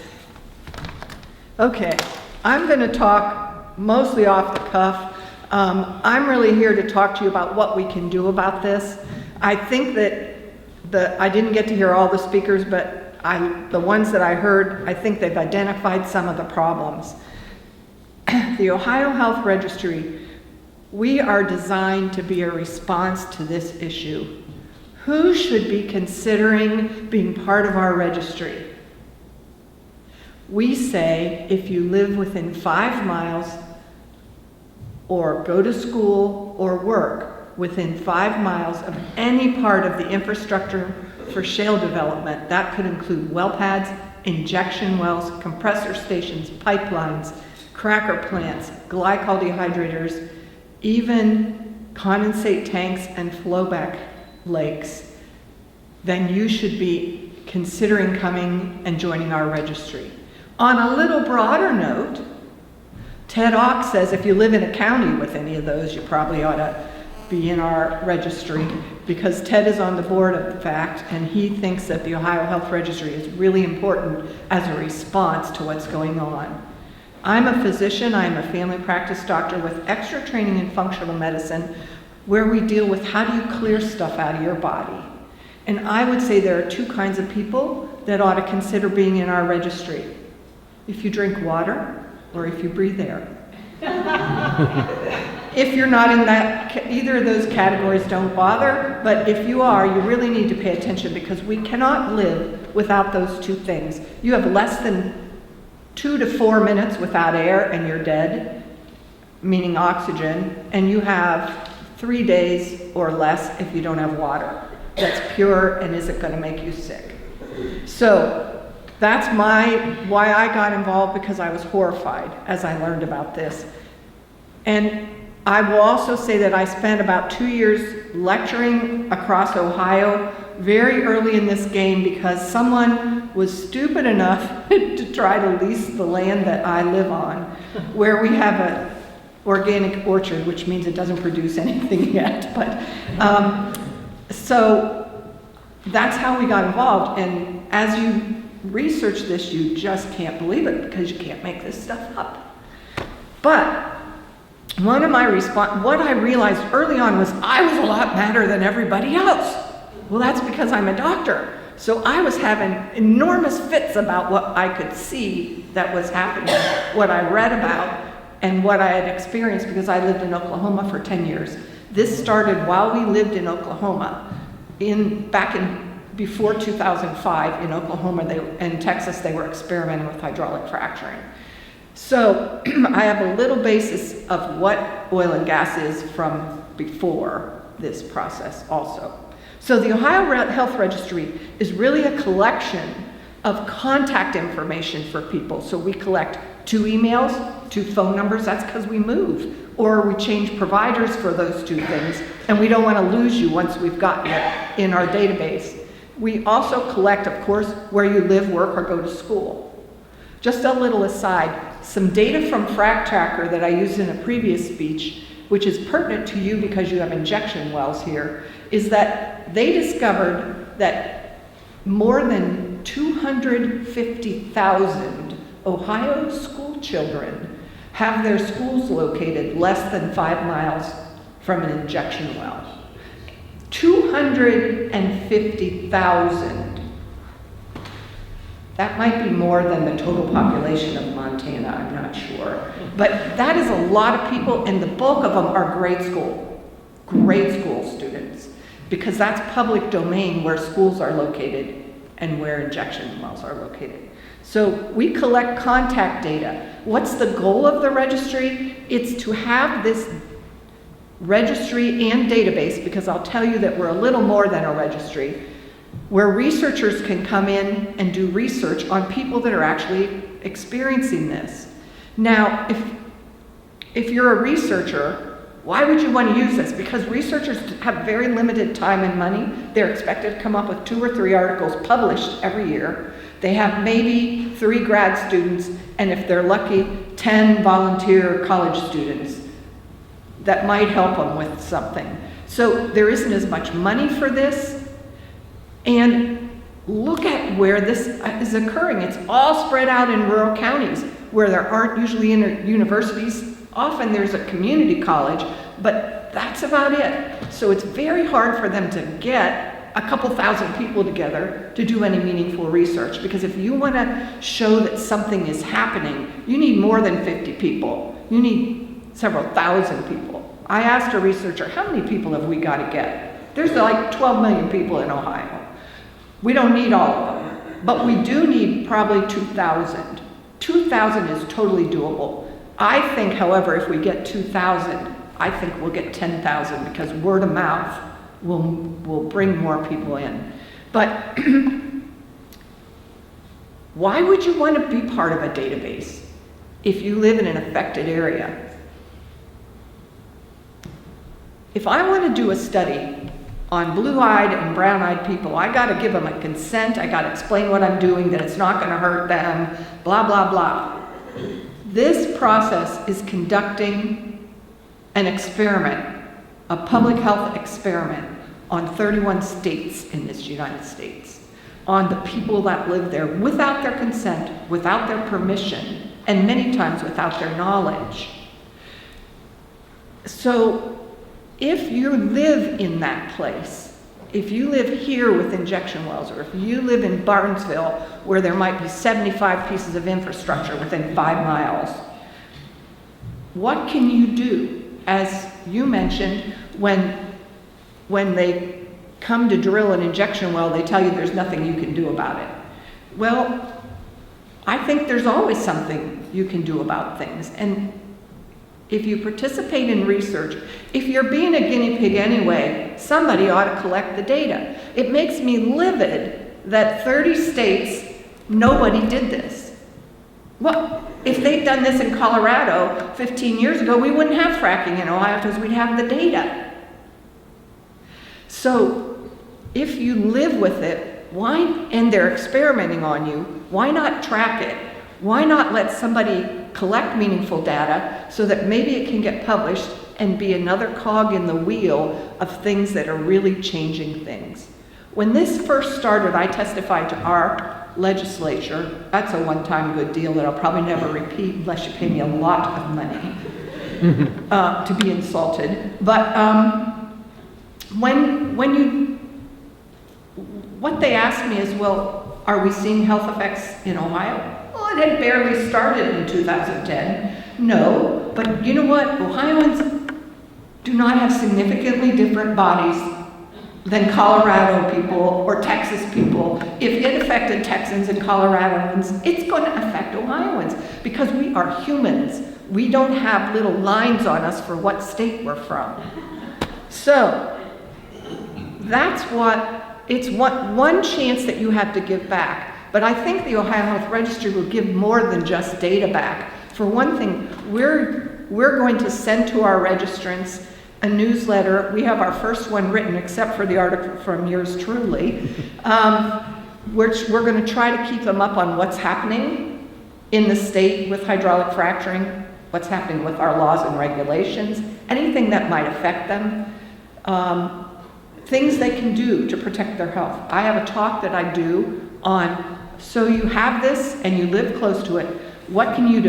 Okay, I'm going to talk mostly off the cuff. I'm really here to talk to you about what we can do about this. I think that I didn't get to hear all the speakers, but the ones that I heard, I think they've identified some of the problems. The Ohio Health Registry, we are designed to be a response to this issue. Who should be considering being part of our registry? We say if you live within 5 miles or go to school or work within 5 miles of any part of the infrastructure for shale development, that could include well pads, injection wells, compressor stations, pipelines, cracker plants, glycol dehydrators, even condensate tanks and flowback lakes, then you should be considering coming and joining our registry. On a little broader note, Ted Ock says if you live in a county with any of those, you probably ought to be in our registry, because Ted is on the board of the fact, and he thinks that the Ohio Health Registry is really important as a response to what's going on. I'm a physician, I'm a family practice doctor with extra training in functional medicine, where we deal with how do you clear stuff out of your body. And I would say there are two kinds of people that ought to consider being in our registry. If you drink water, or if you breathe air. If you're not in that, either of those categories, don't bother, but if you are, you really need to pay attention, because we cannot live without those two things. You have less than 2 to 4 minutes without air and you're dead, meaning oxygen, and you have 3 days or less if you don't have water that's pure and isn't going to make you sick. So that's why I got involved, because I was horrified as I learned about this. And I will also say that I spent about 2 years lecturing across Ohio very early in this game, because someone was stupid enough to try to lease the land that I live on, where we have an organic orchard, which means it doesn't produce anything yet. But so that's how we got involved. And as you research this, you just can't believe it, because you can't make this stuff up. But one of my what I realized early on was I was a lot madder than everybody else. Well, that's because I'm a doctor. So I was having enormous fits about what I could see that was happening, what I read about, and what I had experienced, because I lived in Oklahoma for 10 years. This started while we lived in Oklahoma. Before 2005 in Oklahoma and Texas, they were experimenting with hydraulic fracturing. So I have a little basis of what oil and gas is from before this process also. So the Ohio Health Registry is really a collection of contact information for people. So we collect 2 emails, 2 phone numbers, that's because we move, or we change providers for those 2 things, and we don't want to lose you once we've got you in our database. We also collect, of course, where you live, work, or go to school. Just a little aside, some data from Frack Tracker that I used in a previous speech, which is pertinent to you because you have injection wells here, is that they discovered that more than 250,000 Ohio school children have their schools located less than 5 miles from an injection well. 250,000. That might be more than the total population of Montana, I'm not sure. But that is a lot of people, and the bulk of them are grade school students, because that's public domain where schools are located and where injection wells are located. So we collect contact data. What's the goal of the registry? It's to have this registry and database, because I'll tell you that we're a little more than a registry, where researchers can come in and do research on people that are actually experiencing this. Now, if you're a researcher, why would you want to use this? Because researchers have very limited time and money. They're expected to come up with 2 or 3 articles published every year. They have maybe 3 grad students, and if they're lucky, 10 volunteer college students that might help them with something. So there isn't as much money for this. And look at where this is occurring. It's all spread out in rural counties where there aren't usually universities. Often there's a community college, but that's about it. So it's very hard for them to get a couple thousand people together to do any meaningful research, because if you want to show that something is happening, you need more than 50 people. You need several thousand people. I asked a researcher, how many people have we got to get? There's like 12 million people in Ohio. We don't need all of them, but we do need probably 2,000. 2,000 is totally doable. I think, however, if we get 2,000, I think we'll get 10,000, because word of mouth will bring more people in. But why would you want to be part of a database if you live in an affected area? If I want to do a study on blue-eyed and brown-eyed people. I gotta give them a consent, I gotta explain what I'm doing, that it's not gonna hurt them, blah, blah, blah. This process is conducting an experiment, a public health experiment on 31 states in this United States, on the people that live there without their consent, without their permission, and many times without their knowledge. So if you live in that place, if you live here with injection wells, or if you live in Barnesville where there might be 75 pieces of infrastructure within 5 miles, what can you do? As you mentioned, when they come to drill an injection well, they tell you there's nothing you can do about it. Well, I think there's always something you can do about things. And if you participate in research, if you're being a guinea pig anyway, somebody ought to collect the data. It makes me livid that 30 states, nobody did this. Well, if they'd done this in Colorado 15 years ago, we wouldn't have fracking in Ohio because we'd have the data. So if you live with it, why, and they're experimenting on you, why not track it? Why not let somebody collect meaningful data so that maybe it can get published and be another cog in the wheel of things that are really changing things? When this first started, I testified to our legislature. That's a one-time good deal that I'll probably never repeat unless you pay me a lot of money to be insulted. But what they asked me is, well, are we seeing health effects in Ohio? Well, it had barely started in 2010. No, but you know what? Ohioans do not have significantly different bodies than Colorado people or Texas people. If it affected Texans and Coloradans, it's going to affect Ohioans because we are humans. We don't have little lines on us for what state we're from. So that's it's one chance that you have to give back. But I think the Ohio Health Registry will give more than just data back. For one thing, we're going to send to our registrants a newsletter. We have our first one written, except for the article from yours truly, which we're going to try to keep them up on what's happening in the state with hydraulic fracturing, what's happening with our laws and regulations, anything that might affect them, things they can do to protect their health. I have a talk that I do on, so you have this and you live close to it, what can you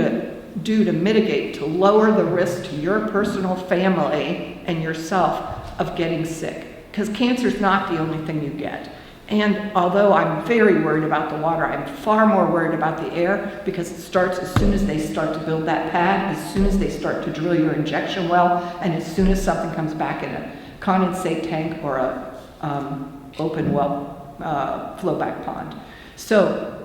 do to mitigate, to lower the risk to your personal family and yourself of getting sick? Because cancer is not the only thing you get. And although I'm very worried about the water, I'm far more worried about the air, because it starts as soon as they start to build that pad, as soon as they start to drill your injection well, and as soon as something comes back in a condensate tank or a open well flowback pond. So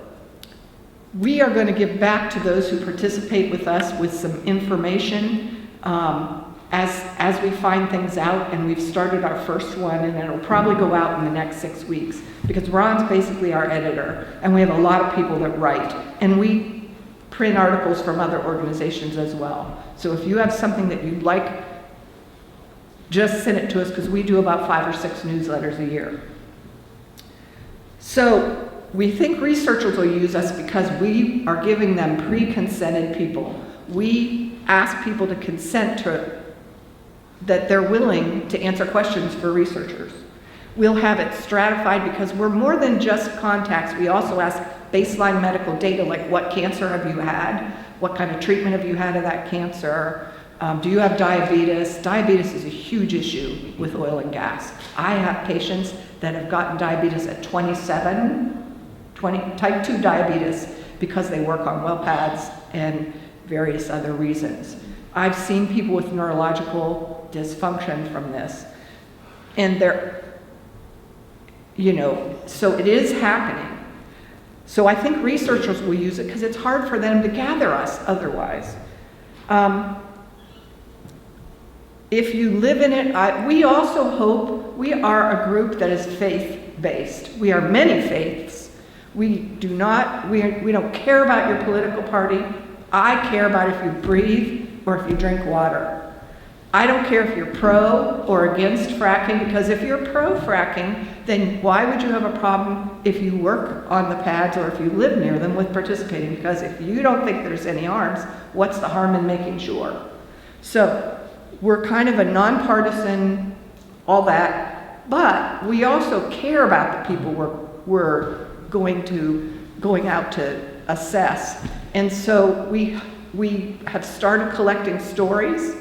we are going to give back to those who participate with us with some information as we find things out, and we've started our first one, and it'll probably go out in the next 6 weeks, because Ron's basically our editor, and we have a lot of people that write, and we print articles from other organizations as well. So if you have something that you'd like, just send it to us, because we do about 5 or 6 newsletters a year. So we think researchers will use us because we are giving them pre-consented people. We ask people to consent to that they're willing to answer questions for researchers. We'll have it stratified because we're more than just contacts. We also ask baseline medical data, like what cancer have you had? What kind of treatment have you had of that cancer? Do you have diabetes? Diabetes is a huge issue with oil and gas. I have patients that have gotten diabetes at 27, type 2 diabetes, because they work on well pads and various other reasons. I've seen people with neurological dysfunction from this. And so it is happening. So I think researchers will use it because it's hard for them to gather us otherwise. If you live in it, we also hope we are a group that is faith-based. We are many faiths. We don't care about your political party. I care about if you breathe or if you drink water. I don't care if you're pro or against fracking, because if you're pro fracking, then why would you have a problem if you work on the pads or if you live near them with participating? Because if you don't think there's any harms, what's the harm in making sure? So we're kind of a nonpartisan, all that, but we also care about the people we're going out to assess. And so we have started collecting stories,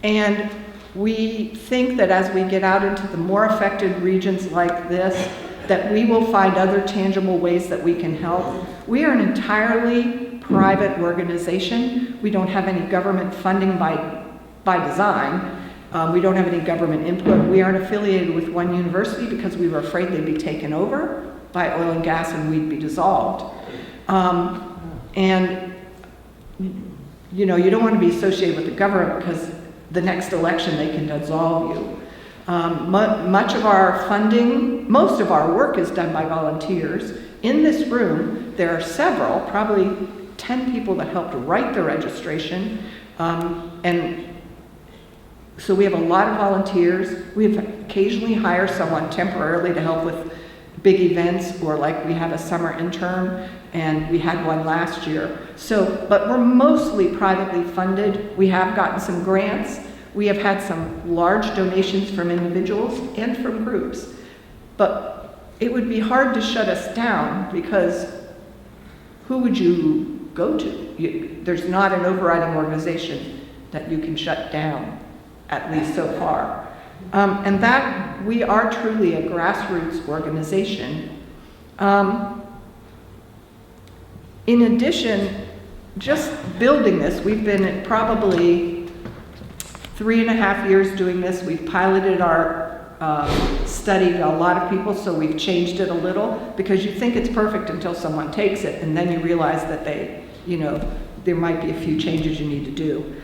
and we think that as we get out into the more affected regions like this, that we will find other tangible ways that we can help. We are an entirely private organization. We don't have any government funding by design. We don't have any government input. We aren't affiliated with one university because we were afraid they'd be taken over by oil and gas and we'd be dissolved. And you know, you don't want to be associated with the government because the next election they can dissolve you. Much of our funding, most of our work is done by volunteers. In this room, there are several, probably 10 people that helped write the registration. And so we have a lot of volunteers. We have occasionally hire someone temporarily to help with big events, or like we have a summer intern, and we had one last year. So, but we're mostly privately funded. We have gotten some grants. We have had some large donations from individuals and from groups. But it would be hard to shut us down, because who would you go to? There's not an overriding organization that you can shut down, at least so far. And that we are truly a grassroots organization. In addition, just building this, we've been at probably 3.5 years doing this. We've piloted our study to a lot of people, so we've changed it a little, because you think it's perfect until someone takes it, and then you realize that there might be a few changes you need to do.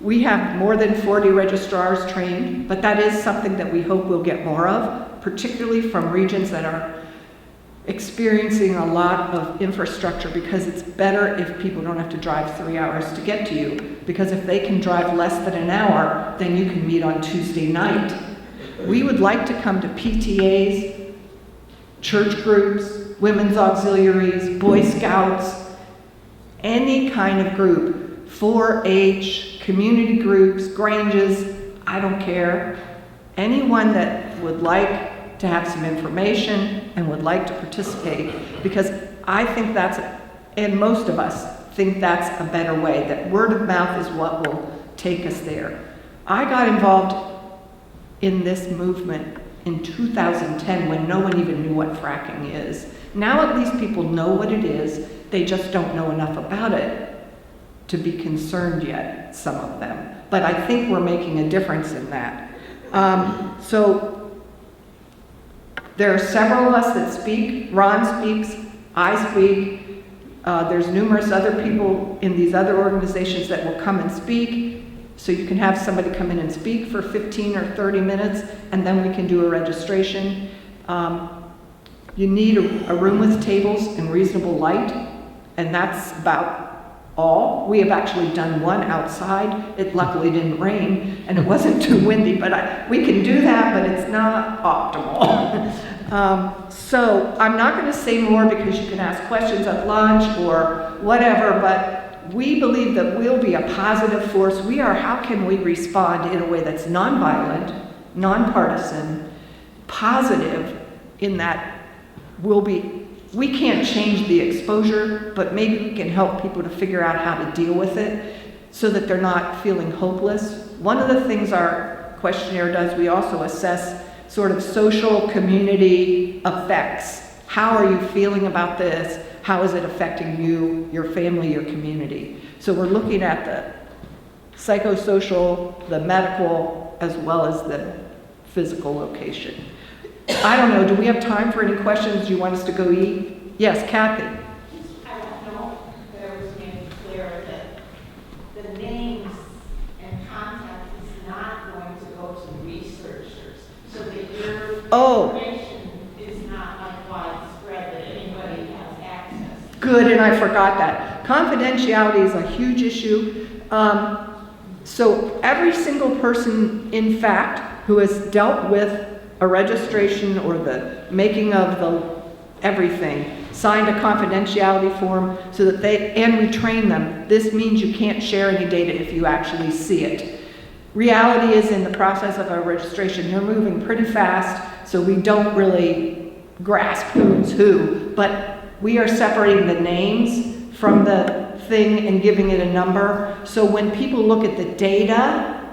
We have more than 40 registrars trained, but that is something that we hope we'll get more of, particularly from regions that are experiencing a lot of infrastructure, because it's better if people don't have to drive 3 hours to get to you, because if they can drive less than an hour, then you can meet on Tuesday night. We would like to come to PTAs, church groups, women's auxiliaries, Boy Scouts, any kind of group, 4-H, community groups, Granges, I don't care. Anyone that would like to have some information and would like to participate, because I think that's, and most of us think that's a better way, that word of mouth is what will take us there. I got involved in this movement in 2010 when no one even knew what fracking is. Now at least people know what it is, they just don't know enough about it to be concerned yet, some of them. But I think we're making a difference in that. So there are several of us that speak. Ron speaks, I speak. There's numerous other people in these other organizations that will come and speak. So you can have somebody come in and speak for 15 or 30 minutes, and then we can do a registration. You need a room with tables and reasonable light, and that's about all. We have actually done one outside. It luckily didn't rain, and it wasn't too windy, but we can do that, but it's not optimal. So I'm not going to say more, because you can ask questions at lunch or whatever, but we believe that we'll be a positive force. We are, how can we respond in a way that's nonviolent, nonpartisan, positive, in that we can't change the exposure, but maybe we can help people to figure out how to deal with it so that they're not feeling hopeless. One of the things our questionnaire does, we also assess sort of social community effects. How are you feeling about this? How is it affecting you, your family, your community? So we're looking at the psychosocial, the medical, as well as the physical location. I don't know, do we have time for any questions? Do you want us to go eat? Yes, Kathy. I don't know if there was made clear that the names and contact is not going to go to researchers, so that your information is not like widespread, that anybody has access. Good, and I forgot that. Confidentiality is a huge issue. So every single person, in fact, who has dealt with a registration or the making of the everything, signed a confidentiality form so that and we train them. This means you can't share any data if you actually see it. Reality is, in the process of our registration, you're moving pretty fast, so we don't really grasp who's who, but we are separating the names from the thing and giving it a number. So when people look at the data,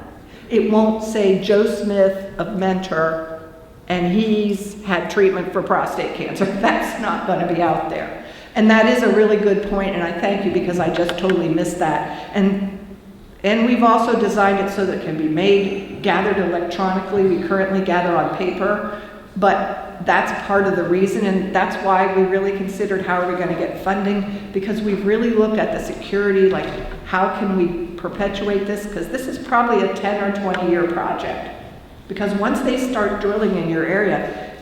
it won't say Joe Smith of Mentor and he's had treatment for prostate cancer. That's not going to be out there. And that is a really good point, and I thank you because I just totally missed that. And we've also designed it so that it can be gathered electronically. We currently gather on paper, but that's part of the reason, and that's why we really considered how are we going to get funding, because we've really looked at the security, like how can we perpetuate this, because this is probably a 10 or 20-year project. Because once they start drilling in your area,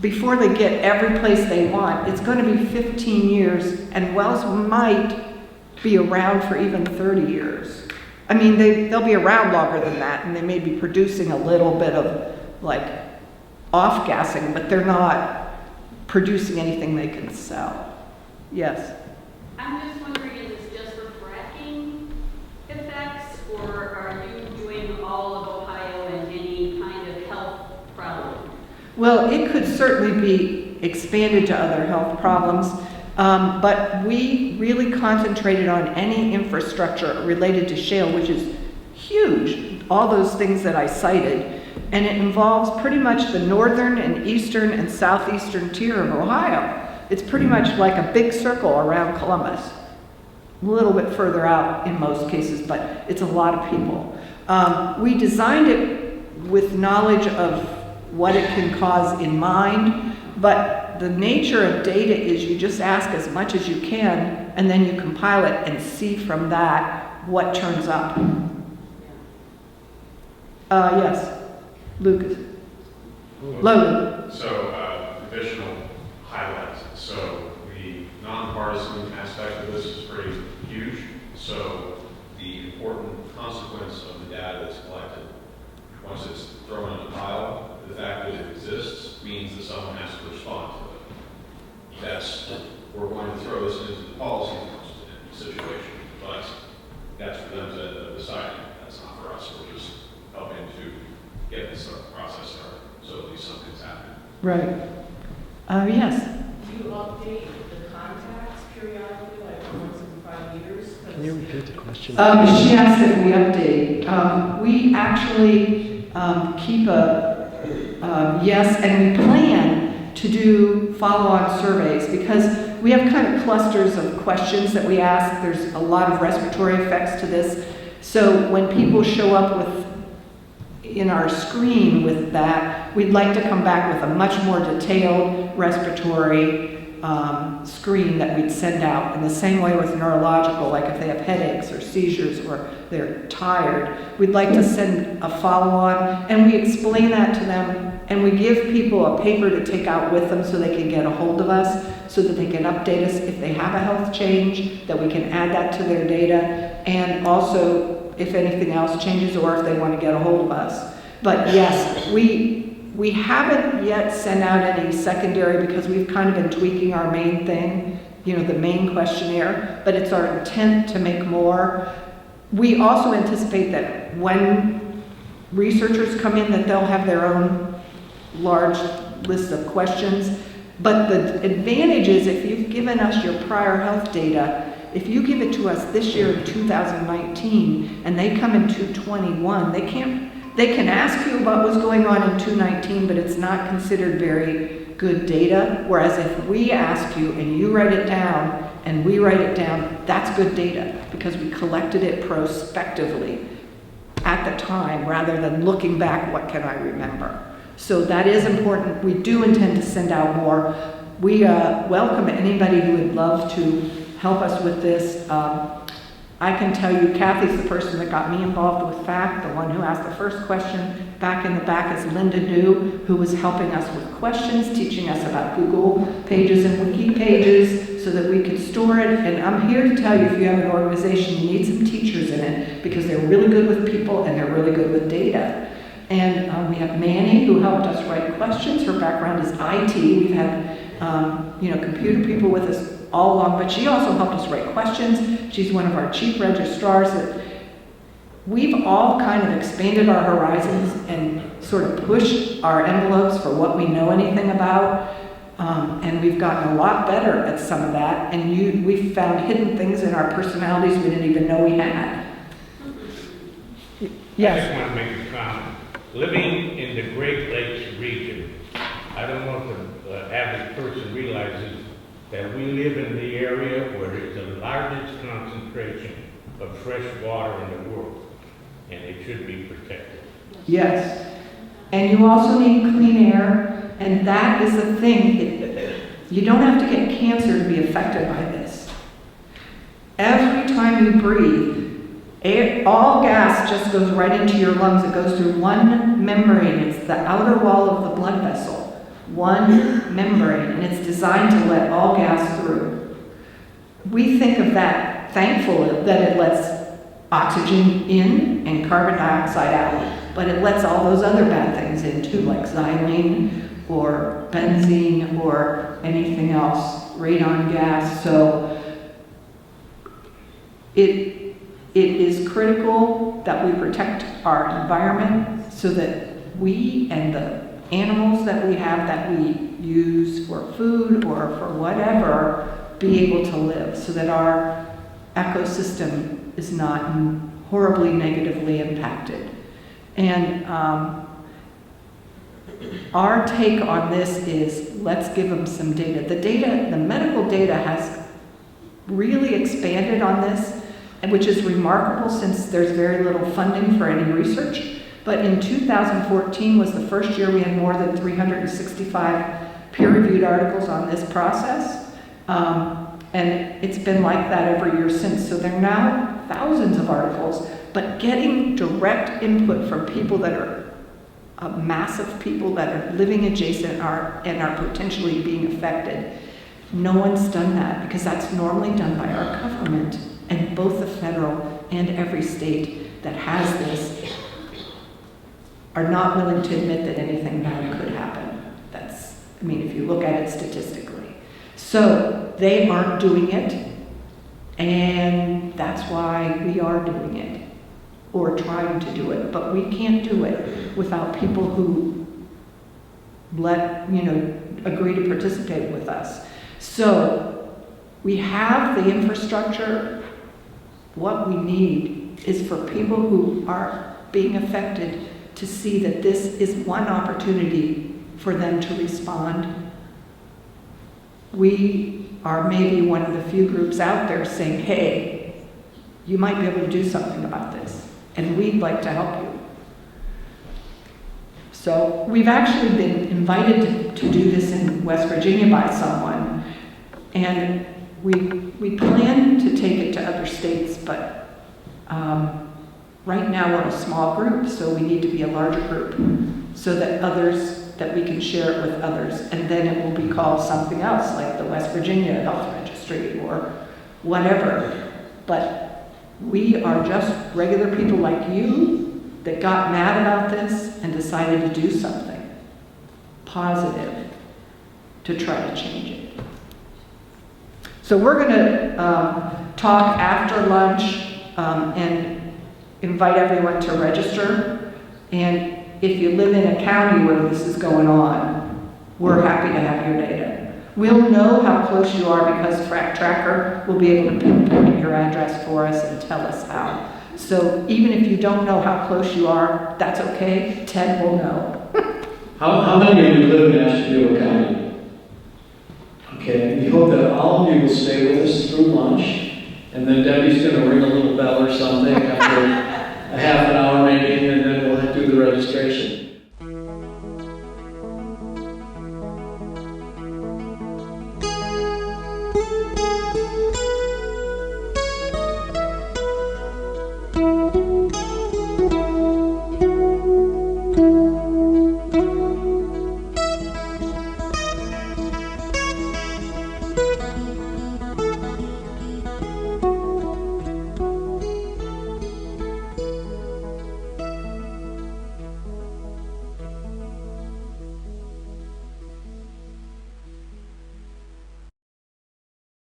before they get every place they want, it's going to be 15 years, and wells might be around for even 30 years. I mean, they'll be around longer than that, and they may be producing a little bit of, like, off-gassing, but they're not producing anything they can sell. Yes? I'm just wondering, is this just for fracking effects, or are you doing all of Ohio and any kind of health problem? Well, it could certainly be expanded to other health problems, but we really concentrated on any infrastructure related to shale, which is huge, all those things that I cited, and it involves pretty much the northern and eastern and southeastern tier of Ohio. It's pretty much like a big circle around Columbus, a little bit further out in most cases, but it's a lot of people. We designed it with knowledge of what it can cause in mind, but the nature of data is you just ask as much as you can, and then you compile it and see from that what turns up. Yes, Lucas. Logan. So, additional highlights. So, the nonpartisan aspect of this is pretty huge. So, the important consequence of the data that's collected, once it's thrown in a pile, the fact that it exists means that someone has to respond to it. We're going to throw this into the policy situation, but that's for them to decide. That's not for us. We're just helping to get this process started, so at least something's happening. Right. Yes. Do you update the contacts periodically, like once every 5 years? Can you repeat the question? She asked if we update. We actually keep yes, and we plan to do follow-on surveys because we have kind of clusters of questions that we ask. There's a lot of respiratory effects to this. So when people show up in our screen with that, we'd like to come back with a much more detailed respiratory screen that we'd send out. In the same way with neurological, like if they have headaches or seizures or they're tired, we'd like to send a follow-on, and we explain that to them, and we give people a paper to take out with them so they can get a hold of us, so that they can update us if they have a health change, that we can add that to their data, and also if anything else changes or if they want to get a hold of us. But yes, we haven't yet sent out any secondary because we've kind of been tweaking our main thing, the main questionnaire, but it's our intent to make more. We also anticipate that when researchers come in that they'll have their own large list of questions. But the advantage is if you've given us your prior health data, if you give it to us this year in 2019 and they come in 2021, they can ask you about what's going on in 2019, but it's not considered very good data. Whereas if we ask you and you write it down and we write it down, that's good data because we collected it prospectively at the time rather than looking back, what can I remember? So that is important. We do intend to send out more. We welcome anybody who would love to help us with this. I can tell you, Kathy's the person that got me involved with FACT, the one who asked the first question. Back in the back is Linda New, who was helping us with questions, teaching us about Google pages and Wiki pages so that we could store it. And I'm here to tell you, if you have an organization, you need some teachers in in because they're really good with people and they're really good with data. And we have Manny, who helped us write questions. Her background is IT. We've had, computer people with us all along, but she also helped us write questions. She's one of our chief registrars. We've all kind of expanded our horizons and sort of pushed our envelopes for what we know anything about. And we've gotten a lot better at some of that. And we've found hidden things in our personalities we didn't even know we had. Yes. I just want to make a comment. Living in the Great Lakes region, I don't know if the average person realizes that we live in the area where there's the largest concentration of fresh water in the world, and it should be protected. Yes. And you also need clean air, and that is the thing. You don't have to get cancer to be affected by this. Every time you breathe, all gas just goes right into your lungs. It goes through one membrane. It's the outer wall of the blood vessel. One membrane, and it's designed to let all gas through. We think of that, thankful that it lets oxygen in and carbon dioxide out, but it lets all those other bad things in too, like xylene or benzene or anything else, radon gas. So it is critical that we protect our environment so that we and the animals that we have that we use for food or for whatever be able to live, so that our ecosystem is not horribly negatively impacted. And our take on this is, let's give them some data. The medical data has really expanded on this, which is remarkable since there's very little funding for any research. But in 2014 was the first year we had more than 365 peer-reviewed articles on this process. And it's been like that every year since. So there are now thousands of articles, but getting direct input from people that are massive people that are living adjacent and are potentially being affected. No one's done that because that's normally done by our government, and both the federal and every state that has this are not willing to admit that anything bad could happen. If you look at it statistically. So they aren't doing it, and that's why we are doing it, or trying to do it. But we can't do it without people who agree to participate with us. So we have the infrastructure. What we need is for people who are being affected to see that this is one opportunity for them to respond. We are maybe one of the few groups out there saying, hey, you might be able to do something about this, and we'd like to help you. So we've actually been invited to do this in West Virginia by someone, and we plan to take it to other states, but right now we're a small group, so we need to be a larger group so that we can share it with others, and then it will be called something else, like the West Virginia Health Registry or whatever. But we are just regular people like you that got mad about this and decided to do something positive to try to change it. So we're going to talk after lunch and invite everyone to register. And if you live in a county where this is going on, we're happy to have your data. We'll know how close you are because Frack Tracker will be able to pinpoint your address for us and tell us how. So even if you don't know how close you are, that's okay. Ted will know. How many of you live in Ashtabula County? Okay, we hope that all of you will stay with us through lunch, and then Debbie's going to ring a